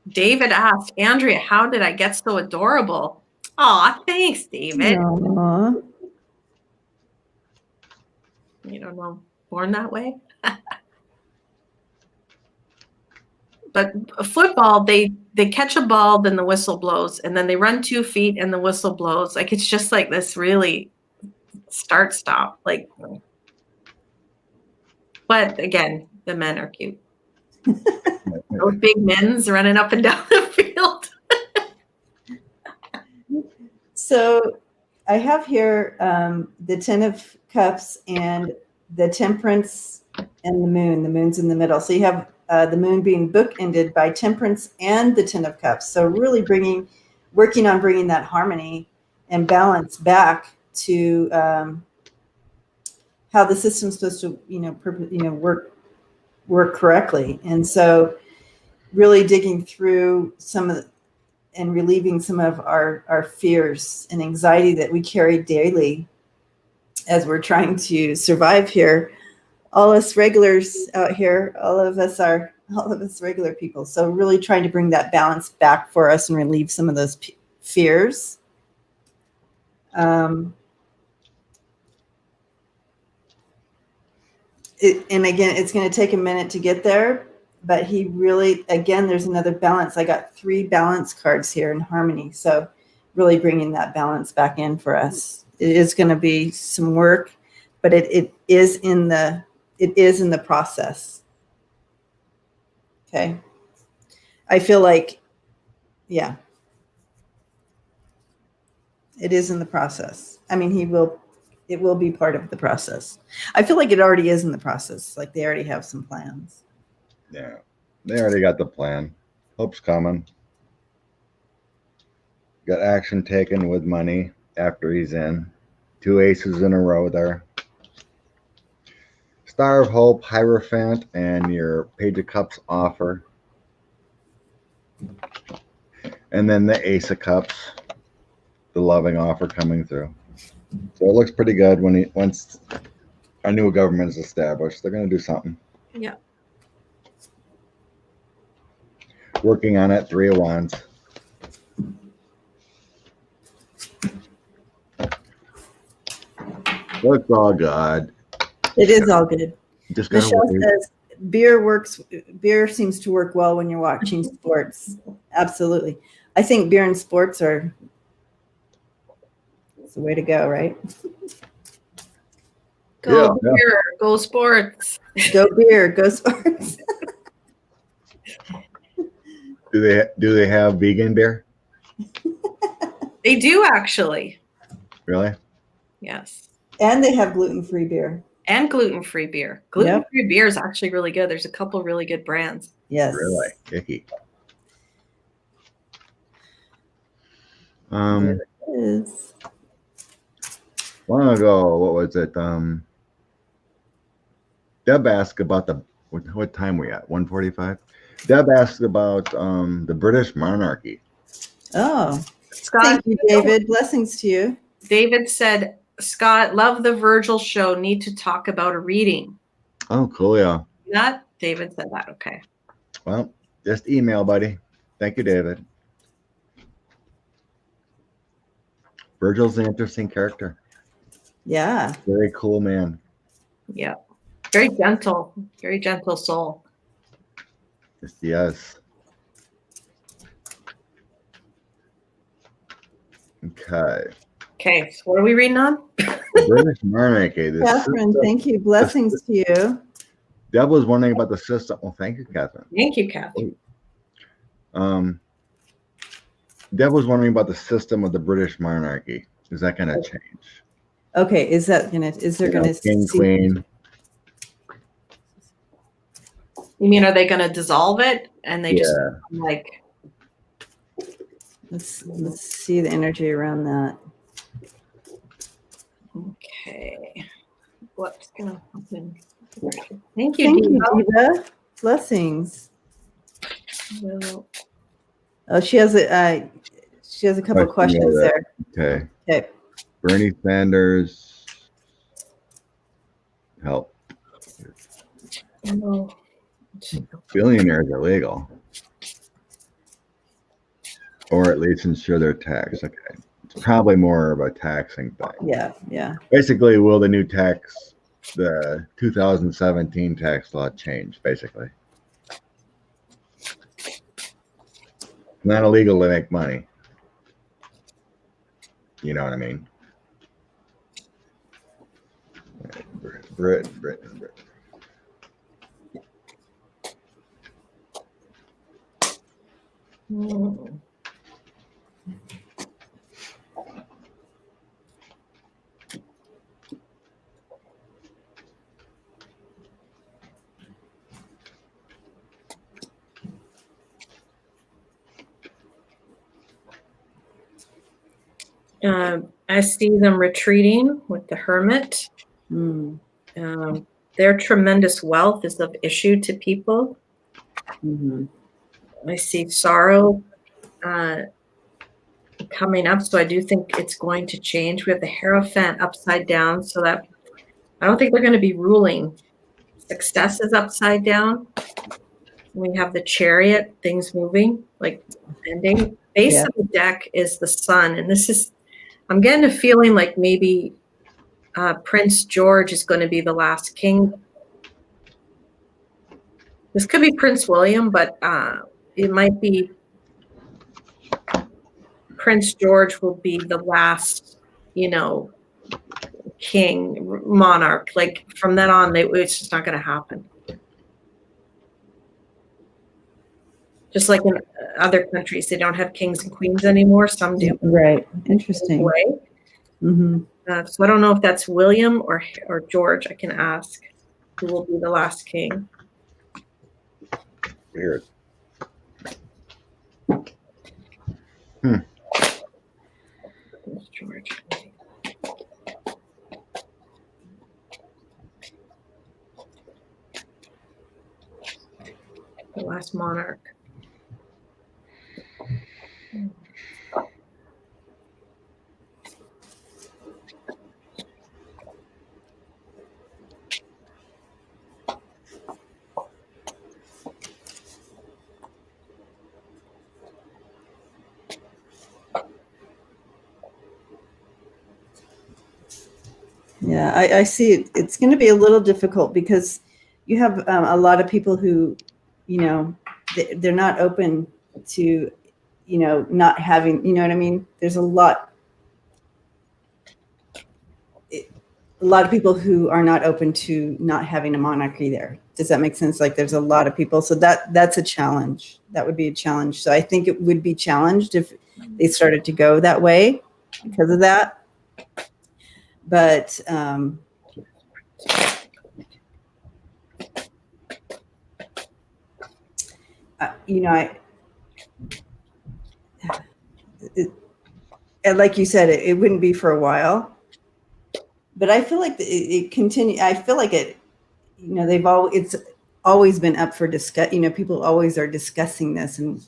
David asked, Andrea, how did I get so adorable? Aw, thanks, David. Aww. You don't know, born that way. But football, they catch a ball, then the whistle blows, and then they run 2 feet and the whistle blows. Like it's just like this really start-stop. Like, but again, the men are cute. Those big men's running up and down the field. So I have here the Ten of Cups and the Temperance and the Moon. The Moon's in the middle. So you have the Moon being bookended by Temperance and the Ten of Cups. So really working on bringing that harmony and balance back to how the system's supposed to, work correctly. And so really digging through and relieving some of our fears and anxiety that we carry daily as we're trying to survive here. All us regulars out here, all of us regular people. So really trying to bring that balance back for us and relieve some of those fears. And again, it's going to take a minute to get there, but there's another balance. I got 3 balance cards here in harmony. So really bringing that balance back in for us. It is going to be some work, but it is in the process. Okay. I feel like, yeah, it is in the process. I mean, it will be part of the process. I feel like it already is in the process. Like they already have some plans. Yeah, they already got the plan. Hope's coming. Got action taken with money after he's in. 2 aces in a row there. Star of Hope, Hierophant, and your Page of Cups offer. And then the Ace of Cups, the loving offer coming through. So it looks pretty good once our new government is established. They're going to do something. Yeah. Working on it, 3 of Wands. Looks all good. It is all good. Just gotta Michelle wait. says beer seems to work well when you're watching sports. Absolutely. I think beer and sports it's the way to go, right? Go beer, go sports. Go beer, go sports. Do they have vegan beer? They do actually. Really? Yes. And they have gluten-free beer. And gluten-free beer. Gluten-free beer is actually really good. There's a couple really good brands. Yes. Really icky. There it is. Long ago, what was it? Deb asked about what time we at? 1:45. Deb asked about the British monarchy. Oh, Scott, thank you, David. Blessings to you. David said, Scott, love the Virgil show. Need to talk about a reading. Oh, cool, yeah. That David said that. Okay. Well, just email, buddy. Thank you, David. Virgil's an interesting character. Yeah. Very cool man. Yeah. Very gentle soul. Yes. Okay. Okay, so what are we reading on? British monarchy. Catherine, thank you. Blessings to you. Deb was wondering about the system. Well, thank you, Catherine. Thank you, Catherine. Deb was wondering about the system of the British monarchy. Is that going to change? Okay, is there gonna King, queen? You mean, are they going to dissolve it and they just like? Let's see the energy around that. Okay, what's going to happen? Thank you, Thank Diva. you, Diva. Blessings. Oh, she has a couple questions there. Okay. Okay. Bernie Sanders. Help. No. Billionaires are legal. Or at least ensure their tax. Okay. It's probably more of a taxing thing. Yeah, yeah. Basically, will the new tax, the 2017 tax law change, basically? It's not illegal to make money. You know what I mean? Britain. I see them retreating with the hermit. Their tremendous wealth is of issue to people. I see sorrow coming up, so I do think it's going to change. We have the Hierophant upside down, so that I don't think they're going to be ruling. Success is upside down. We have the Chariot, things moving, like ending. Base of the deck is the Sun, and this is, I'm getting a feeling like maybe Prince George is going to be the last king. This could be Prince William, but it might be Prince George will be the last, king, monarch. Like from then on, it's just not going to happen. Just like in other countries, they don't have kings and queens anymore. Some do. Right. Interesting. So I don't know if that's William or George. I can ask who will be the last king. Weird. George. The last monarch. Yeah, I see it. It's going to be a little difficult because you have a lot of people who, they're not open to, not having, you know what I mean? There's a lot of people who are not open to not having a monarchy there. Does that make sense? Like there's a lot of people. So that's a challenge. That would be a challenge. So I think it would be challenged if they started to go that way because of that. But and like you said, it wouldn't be for a while. But I feel like it continue. I feel like it. It's always been up for discuss. People always are discussing this, and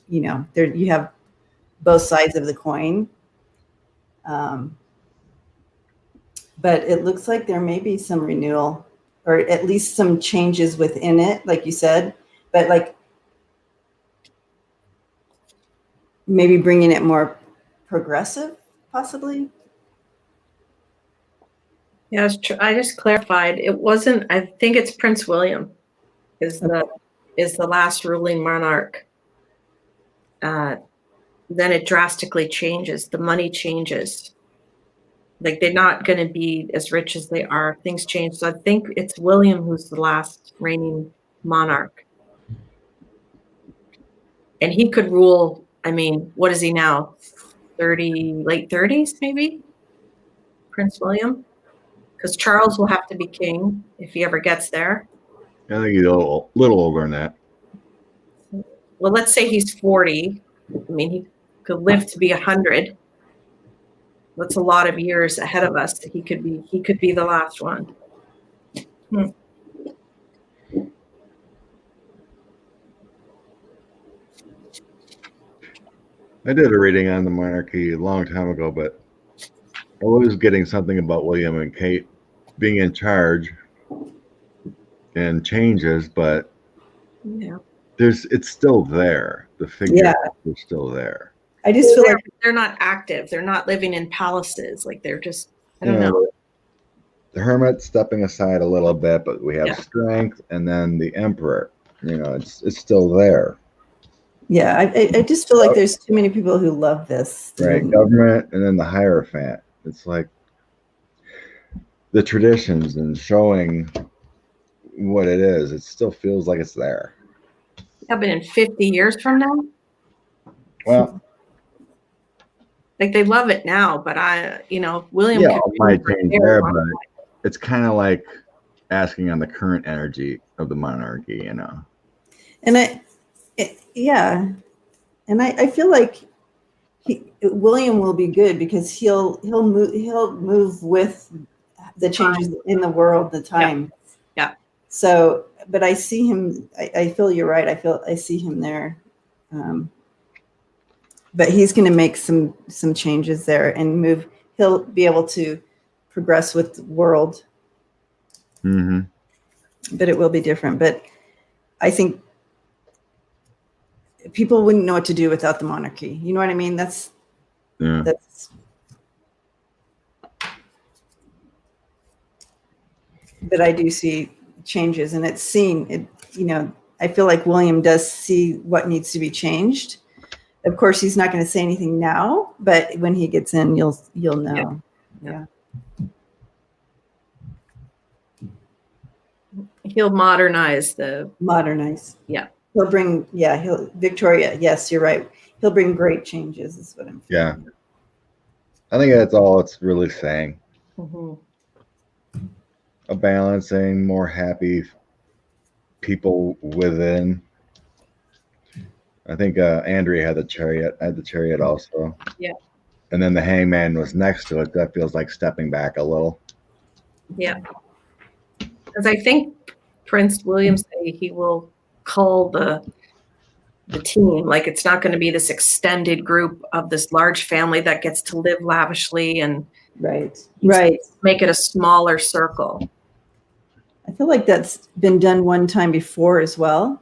there you have both sides of the coin. But it looks like there may be some renewal, or at least some changes within it, like you said. But like maybe bringing it more progressive, possibly. Yeah, I just clarified. It wasn't. I think it's Prince William is the last ruling monarch. Then it drastically changes. The money changes. Like they're not going to be as rich as they are. Things change. So I think it's William who's the last reigning monarch, and he could rule. I mean, what is he now? 30, late 30s, maybe. Prince William. Because Charles will have to be king if he ever gets there. I think he's a little older than that. Well, let's say he's 40. I mean, he could live to be 100. That's a lot of years ahead of us. He could be the last one. I did a reading on the monarchy a long time ago, but I was getting something about William and Kate being in charge and changes, but Yeah. it's still there. The figures are still there. I just feel like they're not active. They're not living in palaces. Like they're just, I don't know. The hermit stepping aside a little bit, but we have strength, and then the emperor. It's still there. Yeah, I just feel like there's too many people who love this. Right, government, and then the Hierophant. It's like the traditions and showing what it is. It still feels like it's there. Yeah, but in 50 years from now? Well, like they love it now, but William. Yeah, it might change there, but it's kind of like asking on the current energy of the monarchy, And I feel like William will be good because he'll move with the changes in the world, the time. Yeah. So, but I see him. I feel you're right. I see him there. But he's going to make some changes there and move. He'll be able to progress with the world. Mm-hmm. But it will be different. But I think people wouldn't know what to do without the monarchy. You know what I mean? That's. But I do see changes, and it's seen. I feel like William does see what needs to be changed. Of course, he's not going to say anything now, but when he gets in, you'll know. Yeah. He'll modernize. Yeah. He'll bring. Yeah. Victoria. Yes, you're right. He'll bring great changes. Is what I'm feeling. Yeah. I think that's all it's really saying. Mm-hmm. A balancing, more happy people within. I think Andrea had the chariot. I had the chariot also. Yeah. And then the hangman was next to it. That feels like stepping back a little. Yeah. Because I think Prince William said he will cull the team. Like it's not going to be this extended group of this large family that gets to live lavishly and right. Make it a smaller circle. I feel like that's been done one time before as well,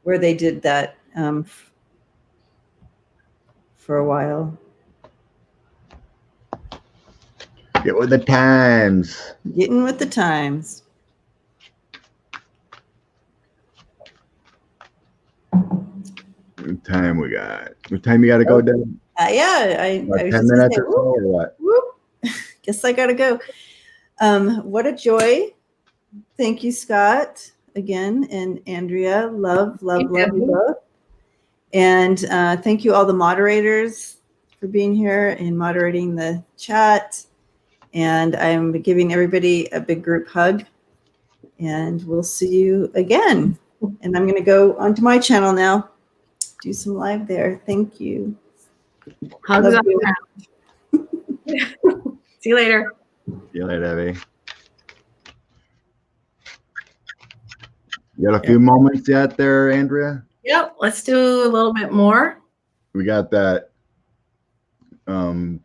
where they did that for a while. Get with the times. Getting with the times. What time we got? What time you got to go, Deb? I 10 minutes or so, or what? Whoop. Guess I got to go. What a joy. Thank you, Scott, again, and Andrea. Love you both. And thank you all the moderators for being here and moderating the chat. And I'm giving everybody a big group hug. And we'll see you again. And I'm going to go onto my channel now. do some live there. Thank you. Hugs Love on you. the See you later. See you later, Debbie. You got a few moments yet there, Andrea? Yep. Let's do a little bit more. We got that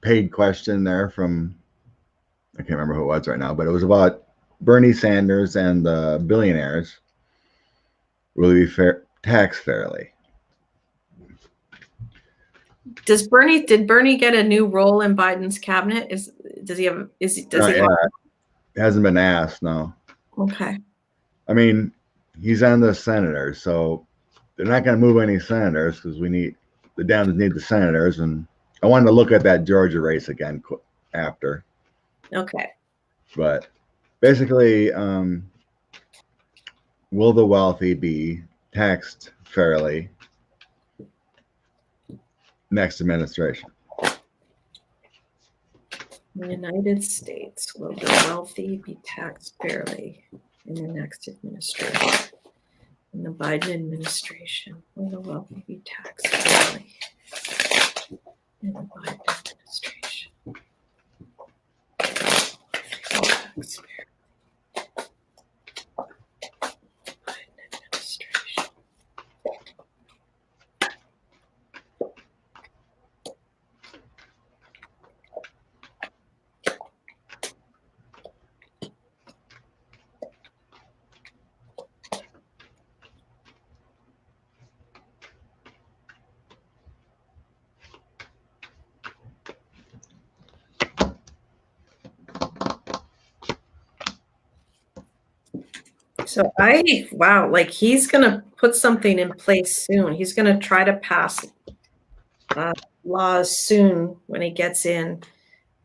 paid question there from, I can't remember who it was right now, but it was about Bernie Sanders and the billionaires. Will he be taxed fairly? Did Bernie get a new role in Biden's cabinet? Does he have? It hasn't been asked. No. Okay. I mean, he's on the senators, so they're not going to move any senators because the Dems need the senators. And I wanted to look at that Georgia race again after. Okay. But basically, will the wealthy be taxed fairly next administration? In the United States, will the wealthy be taxed fairly in the next administration? In the Biden administration, will the wealthy be taxed fairly in the Biden administration? Tax fairly. Biden administration. So like he's going to put something in place soon. He's going to try to pass laws soon when he gets in.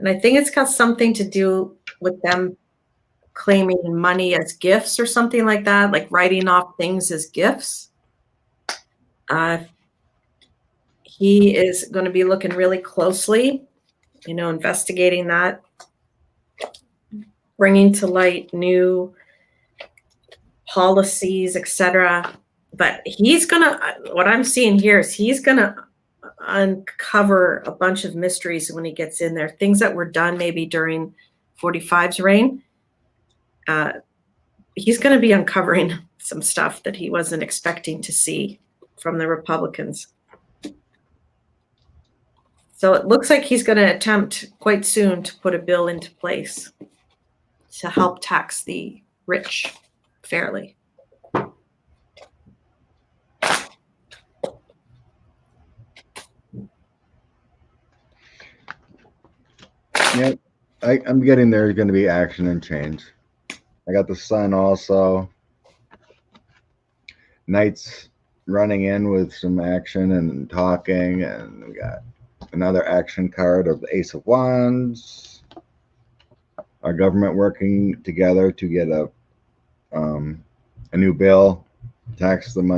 And I think it's got something to do with them claiming money as gifts or something like that, like writing off things as gifts. He is going to be looking really closely, investigating that, bringing to light new policies, etc. But what I'm seeing here is he's going to uncover a bunch of mysteries when he gets in there, things that were done maybe during 45's reign. He's going to be uncovering some stuff that he wasn't expecting to see from the Republicans. So it looks like he's going to attempt quite soon to put a bill into place to help tax the rich fairly. Yeah, I'm getting there's going to be action and change. I got the sun also. Knight's running in with some action and talking, and we got another action card of the Ace of Wands. Our government working together to get a new bill, tax them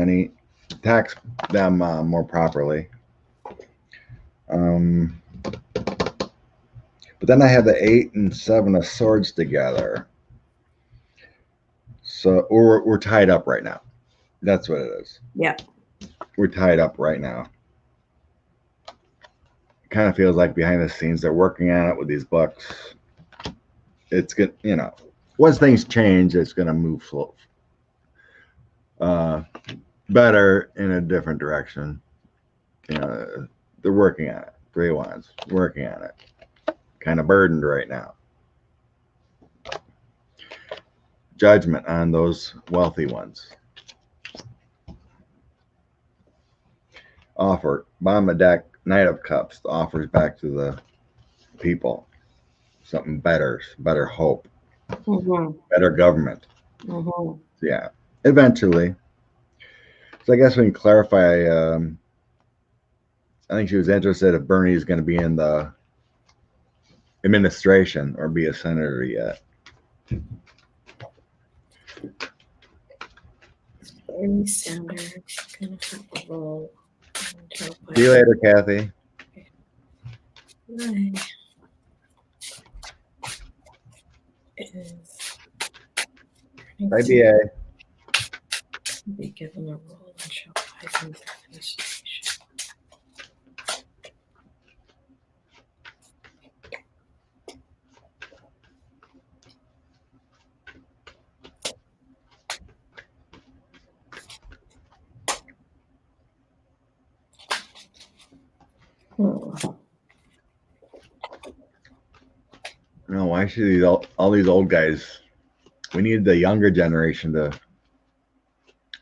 more properly. But then I have the 8 and 7 of Swords together. So we're tied up right now. That's what it is. Yeah. We're tied up right now. It kind of feels like behind the scenes they're working on it with these books. It's good, once things change, it's going to move slow. Better in a different direction. They're working on it. 3 of Wands, working on it. Kind of burdened right now. Judgment on those wealthy ones. Offer, bottom of deck, Knight of Cups, the offers back to the people. Something better hope, better government. So yeah, eventually. So I guess we can clarify. I think she was interested if Bernie is going to be in the administration or be a senator yet. Bernie Sanders going to have a role. See you later, Kathy. Bye. Bye, BA. Be given a role in Joe Biden's administration. No, why should these all these old guys? We need the younger generation to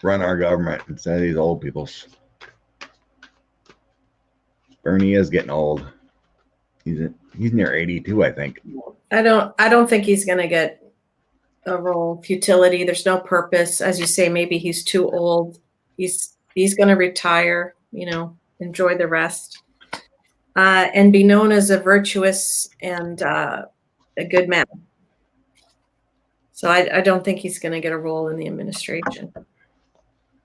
run our government instead of these old peoples. Bernie is getting old. He's near 82, I think. I don't think he's going to get a role. Futility. There's no purpose. As you say, maybe he's too old. He's going to retire, enjoy the rest, and be known as a virtuous and a good man. So I don't think he's going to get a role in the administration.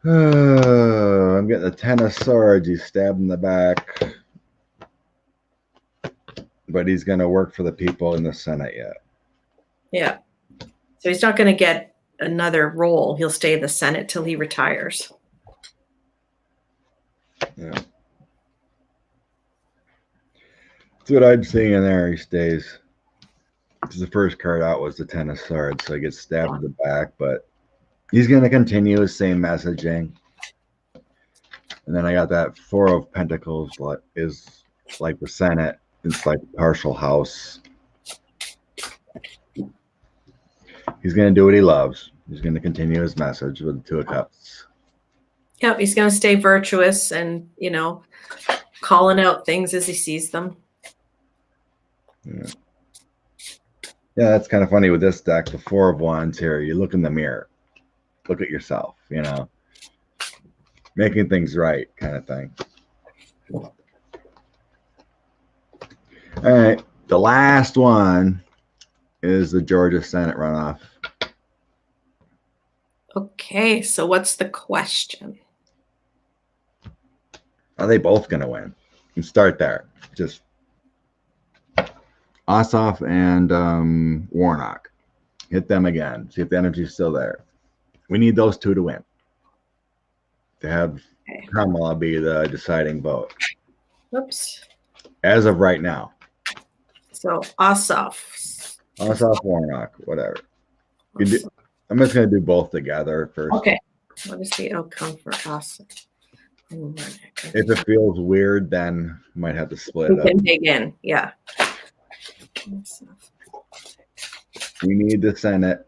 I'm getting the 10 of swords. He's stabbed in the back. But he's going to work for the people in the Senate yet. Yeah. So he's not going to get another role. He'll stay in the Senate till he retires. Yeah. That's what I'm seeing in there. He stays. Because the first card out was the 10 of swords, so he gets stabbed in the back. But he's going to continue his same messaging. And then I got that 4 of Pentacles is like the Senate. It's like a partial house. He's going to do what he loves. He's going to continue his message with the 2 of Cups. Yep, he's going to stay virtuous and, calling out things as he sees them. Yeah, that's kind of funny with this deck. The 4 of Wands here. You look in the mirror. Look at yourself, Making things right kind of thing. All right, the last one is the Georgia Senate runoff. Okay, so what's the question? Are they both going to win? You start there. Just Ossoff and Warnock. Hit them again. See if the energy's still there. We need those 2 to win. To have Kamala be the deciding vote. Oops. As of right now. So Ossoff, Warnock, whatever. I'm just going to do both together first. Okay. What is the outcome for Ossoff? If it feels weird, then you might have to split it up. We can dig in, yeah. We need the Senate.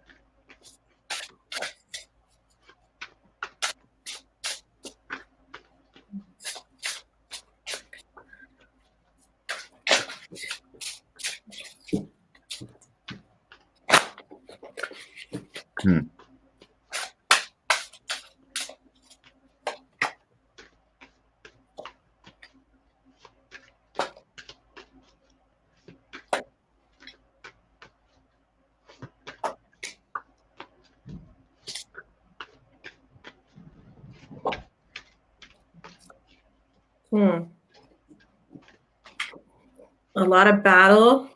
A lot of battle.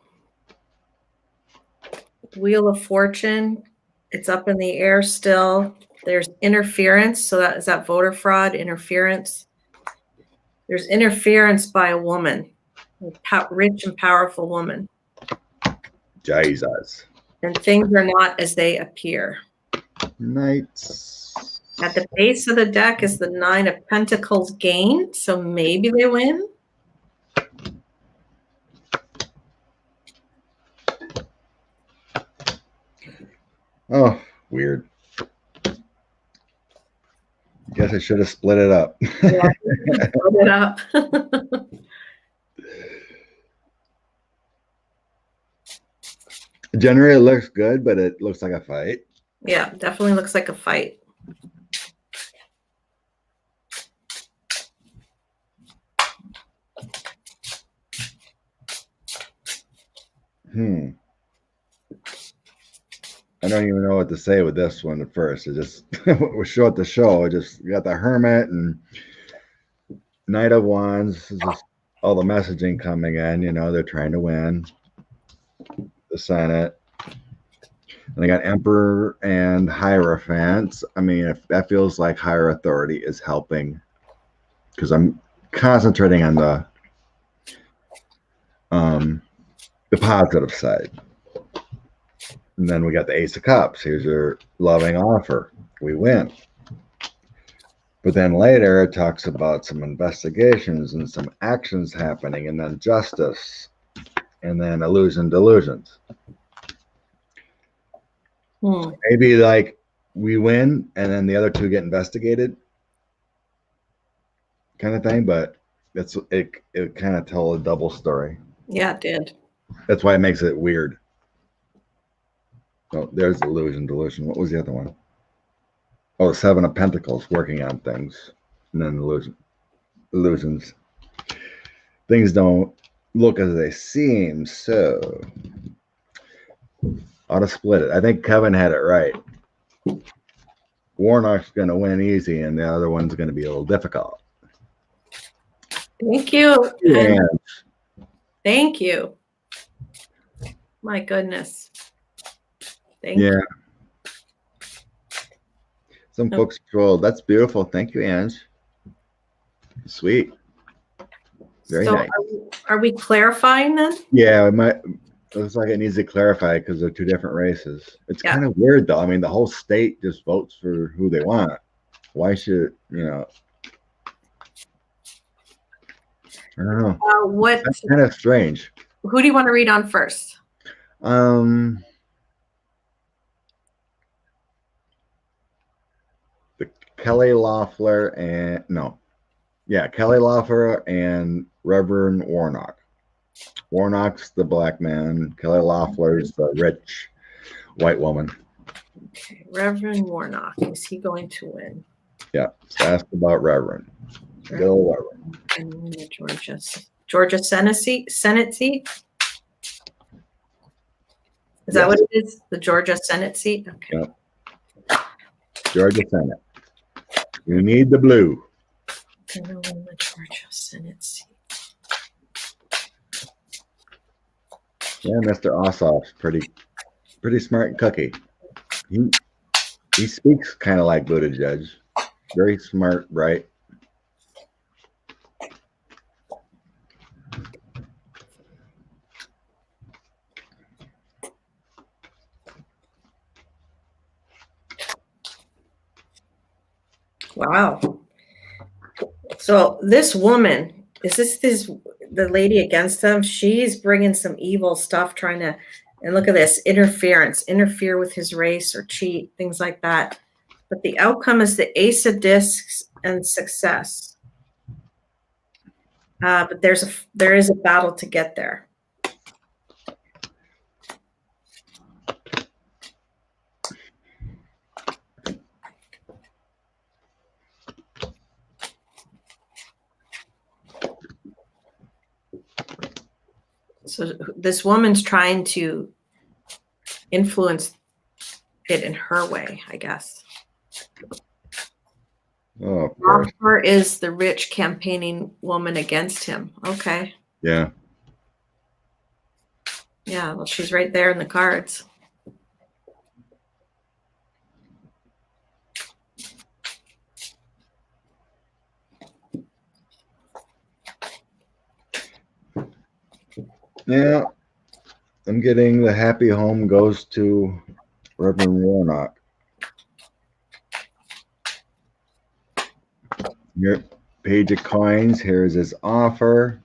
Wheel of Fortune. It's up in the air still. There's interference. So is that voter fraud, interference? There's interference by a woman, a rich and powerful woman. Jesus. And things are not as they appear. Knights. At the base of the deck is the 9 of Pentacles gain. So maybe they win. Oh, weird. Guess I should have split it up. Yeah, split it up. Generally, it looks good, but it looks like a fight. Yeah, definitely looks like a fight. I don't even know what to say with this one at first. It just was short the show. I just got the Hermit and Knight of Wands. Just all the messaging coming in. They're trying to win the Senate. And I got Emperor and Hierophant. I mean, if that feels like higher authority is helping, because I'm concentrating on the positive side. And then we got the Ace of Cups. Here's your loving offer. We win. But then later it talks about some investigations and some actions happening, and then justice, and then delusions. Maybe like we win and then the other two get investigated kind of thing, but it kind of tell a double story. Yeah, it did. That's why it makes it weird. Oh, there's delusion. What was the other one? Oh, Seven of Pentacles, working on things. And then illusions. Things don't look as they seem, so ought to split it. I think Kevin had it right. Warnock's going to win easy, and the other one's going to be a little difficult. Thank you. Yeah. Thank you. My goodness. Thank you. Some folks troll. That's beautiful. Thank you, Ange. Sweet. Very nice. Are we clarifying then? Yeah, it looks like it needs to clarify because they're two different races. It's kind of weird, though. I mean, the whole state just votes for who they want. Why should, I don't know. That's kind of strange. Who do you want to read on first? Kelly Loeffler and Reverend Warnock. Warnock's the black man. Kelly Loeffler's the rich white woman. Okay, Reverend Warnock. Is he going to win? Yeah, ask about Reverend. Bill Reverend. And the Georgia Senate seat? Is that what it is? The Georgia Senate seat? Okay. Yep. Georgia Senate. You need the blue. I'm going to win the Georgia Senate seat. Yeah, Mr. Ossoff's pretty smart cookie. He speaks kind of like Buttigieg. Very smart, bright. Wow. So this woman, is this the lady against him? She's bringing some evil stuff, trying to, and look at this, interfere with his race or cheat, things like that. But the outcome is the Ace of Discs and success. But there is a battle to get there. So this woman's trying to influence it in her way, I guess. Oh, of course. Loeffler is the rich campaigning woman against him. Okay. Yeah. Yeah, well, she's right there in the cards. Yeah, I'm getting the happy home goes to Reverend Warnock. Here, Page of Coins. Here's his offer.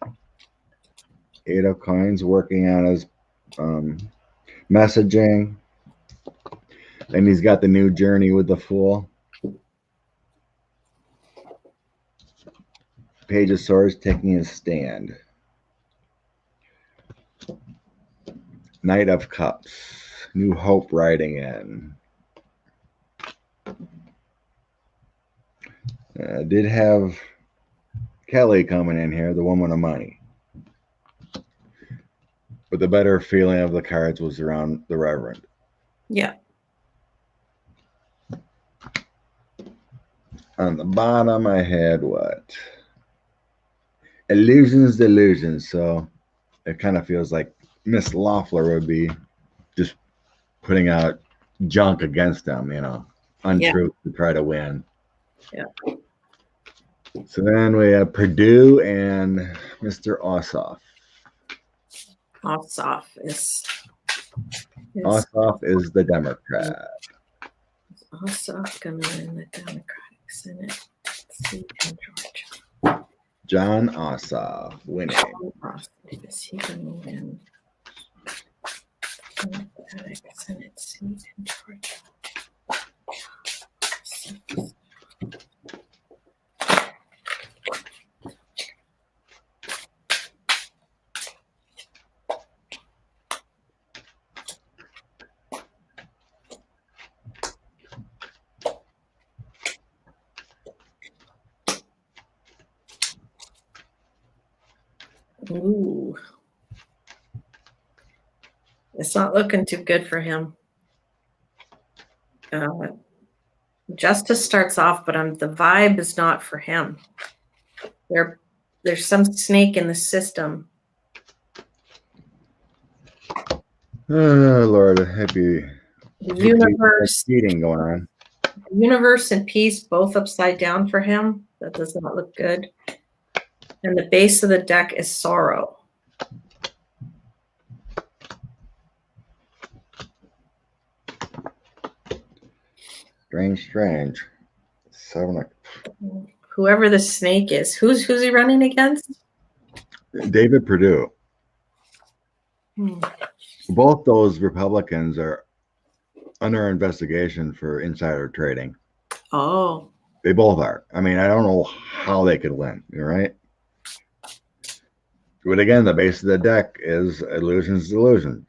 8 of Coins, working on his messaging. And he's got the new journey with the Fool. Page of Swords, taking his stand. Knight of Cups, New Hope riding in. Did have Kelly coming in here, the woman of money. But the better feeling of the cards was around the Reverend. Yeah. On the bottom, I had what? Illusions, delusions. So it kind of feels like Miss Loeffler would be just putting out junk against them, untruth to try to win. Yeah. So then we have Perdue and Mr. Ossoff. Ossoff is the Democrat. Ossoff going to win the Democratic Senate Seat in Georgia. John Ossoff winning. Is he going to win? Democratic Senate seat in Georgia. Ooh. It's not looking too good for him. Justice starts off, but the vibe is not for him. There's some snake in the system. Oh Lord, happy Universe, cheating going on. universe and peace both upside down for him. That does not look good. And the base of the deck is sorrow. Strange. Whoever the snake is, who's he running against? David Perdue. Hmm. Both those Republicans are under investigation for insider trading. Oh. They both are. I mean, I don't know how they could win, right? But again, the base of the deck is illusion's delusion.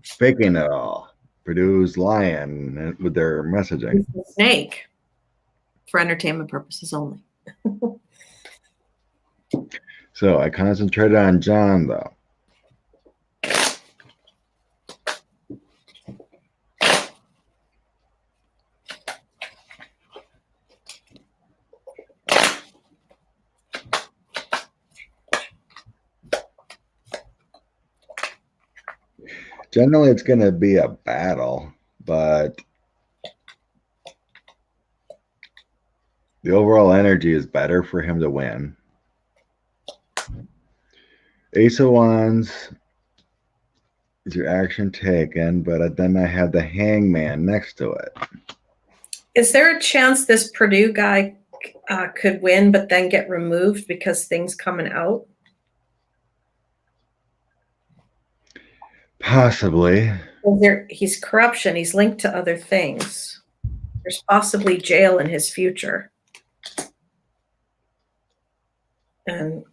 Faking it all. Perdue's lying with their messaging. The snake. For entertainment purposes only. So I concentrated on John, though. Generally, it's going to be a battle, but the overall energy is better for him to win. Ace of Wands is your action taken, but then I have the Hangman next to it. Is there a chance this Perdue guy could win, but then get removed because things coming out? Possibly. Well, he's corruption. He's linked to other things. There's possibly jail in his future. And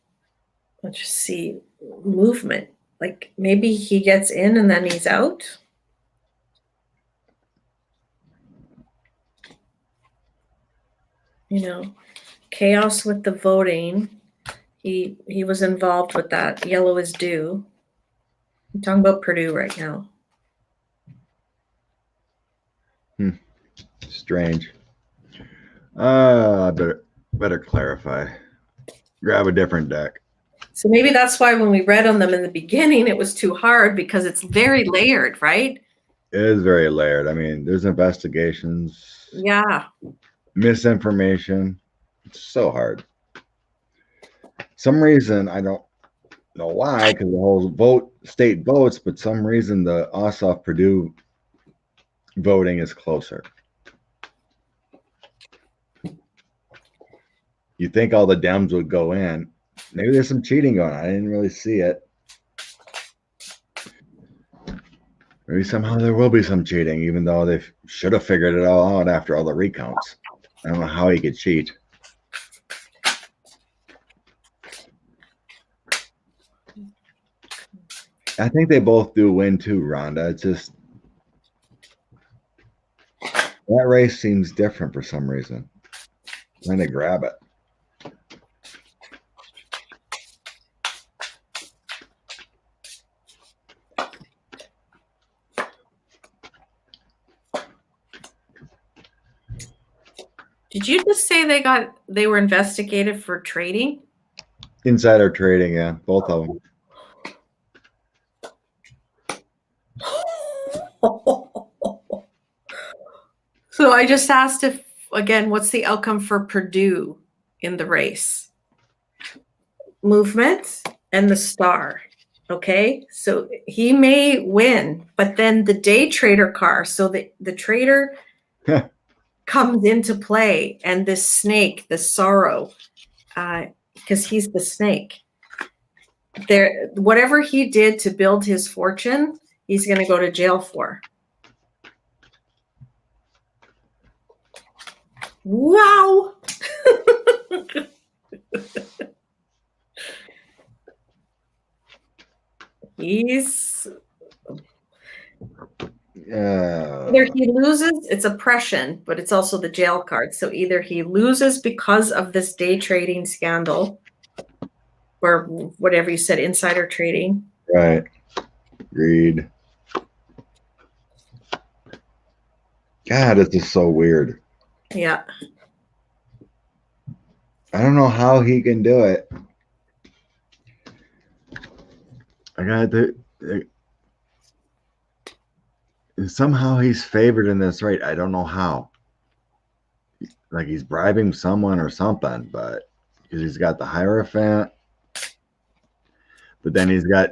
let's just see movement. Like maybe he gets in and then he's out. You know, chaos with the voting. He was involved with that. Yellow is due. I'm talking about Perdue right now. Strange. Better clarify. Grab a different deck. So maybe that's why when we read on them in the beginning, it was too hard because it's very layered, right? It is very layered. I mean, there's investigations. Yeah. Misinformation. It's so hard. Some reason, I don't know why, because the whole state votes, but some reason the Ossoff Perdue voting is closer. You think all the Dems would go in. Maybe there's some cheating going on. I didn't really see it. Maybe somehow there will be some cheating, even though they should have figured it all out after all the recounts. I don't know how he could cheat. I think they both do win too, Rhonda. It's just that race seems different for some reason. I'm trying to grab it. Did you just say they were investigated for trading? Insider trading, yeah, both of them. So I just asked what's the outcome for Perdue in the race? Movement and the star. Okay, so he may win, but then the day trader car. So the trader comes into play, and this snake, the sorrow, because he's the snake. There, whatever he did to build his fortune, he's going to go to jail for. Wow. He's either he loses, it's oppression, but it's also the jail card. So either he loses because of this day trading scandal, or whatever you said, insider trading. Right. Greed. God, this is so weird. Yeah. I don't know how he can do it. Somehow he's favored in this, right? I don't know how. Like he's bribing someone or something, but because he's got the Hierophant, but then he's got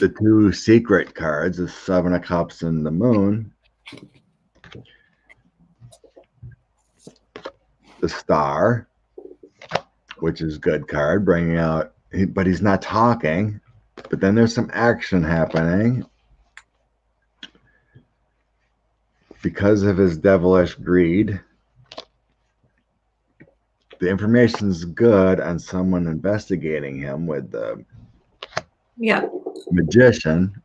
the two secret cards, the Seven of Cups and the Moon. The Star, which is good card, bringing out, but he's not talking. But then there's some action happening because of his devilish greed. The information's good on someone investigating him with the Magician.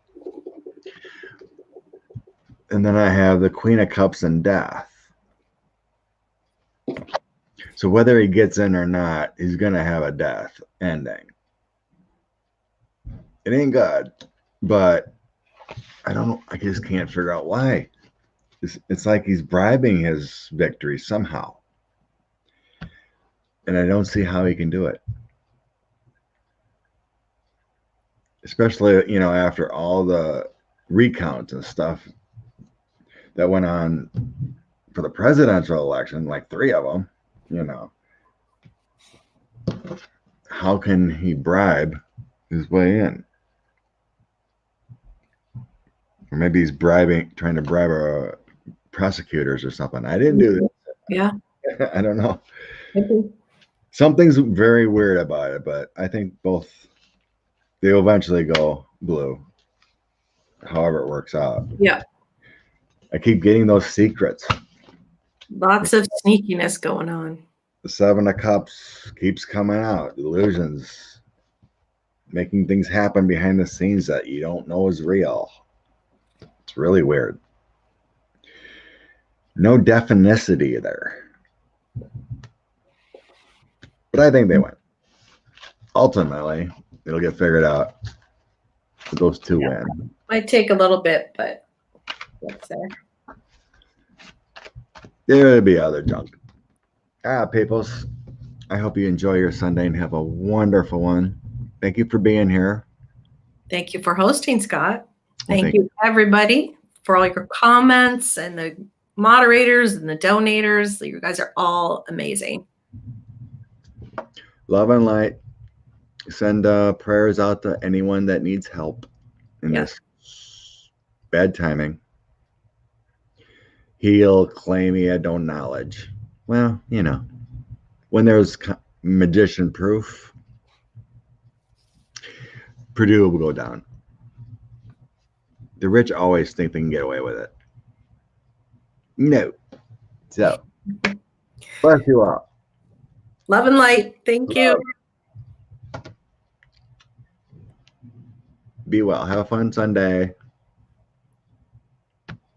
And then I have the Queen of Cups and Death. So whether he gets in or not, he's going to have a death ending. It ain't good, but I don't know. I just can't figure out why. It's like he's bribing his victory somehow. And I don't see how he can do it. Especially, after all the recounts and stuff that went on for the presidential election, like 3 of them, How can he bribe his way in? Or maybe he's trying to bribe prosecutors or something. I didn't do this. Yeah. I don't know. Something's very weird about it, but I think they'll eventually go blue. However it works out. Yeah. I keep getting those secrets. Lots of sneakiness going on. The Seven of Cups keeps coming out. Illusions. Making things happen behind the scenes that you don't know is real. It's really weird. No definicity there. But I think they win. Ultimately, it'll get figured out. Those two win. Might take a little bit, but what's there? There'll be other junk. Peoples, I hope you enjoy your Sunday and have a wonderful one. Thank you for being here. Thank you for hosting, Scott. Thank you, everybody, for all your comments and the moderators and the donators. You guys are all amazing. Love and light. Send prayers out to anyone that needs help in this bad timing. He'll claim he had no knowledge. Well, when there's magician proof, Purdue will go down. The rich always think they can get away with it. No. So, bless you all. Love and light. Thank you. Be well. Have a fun Sunday.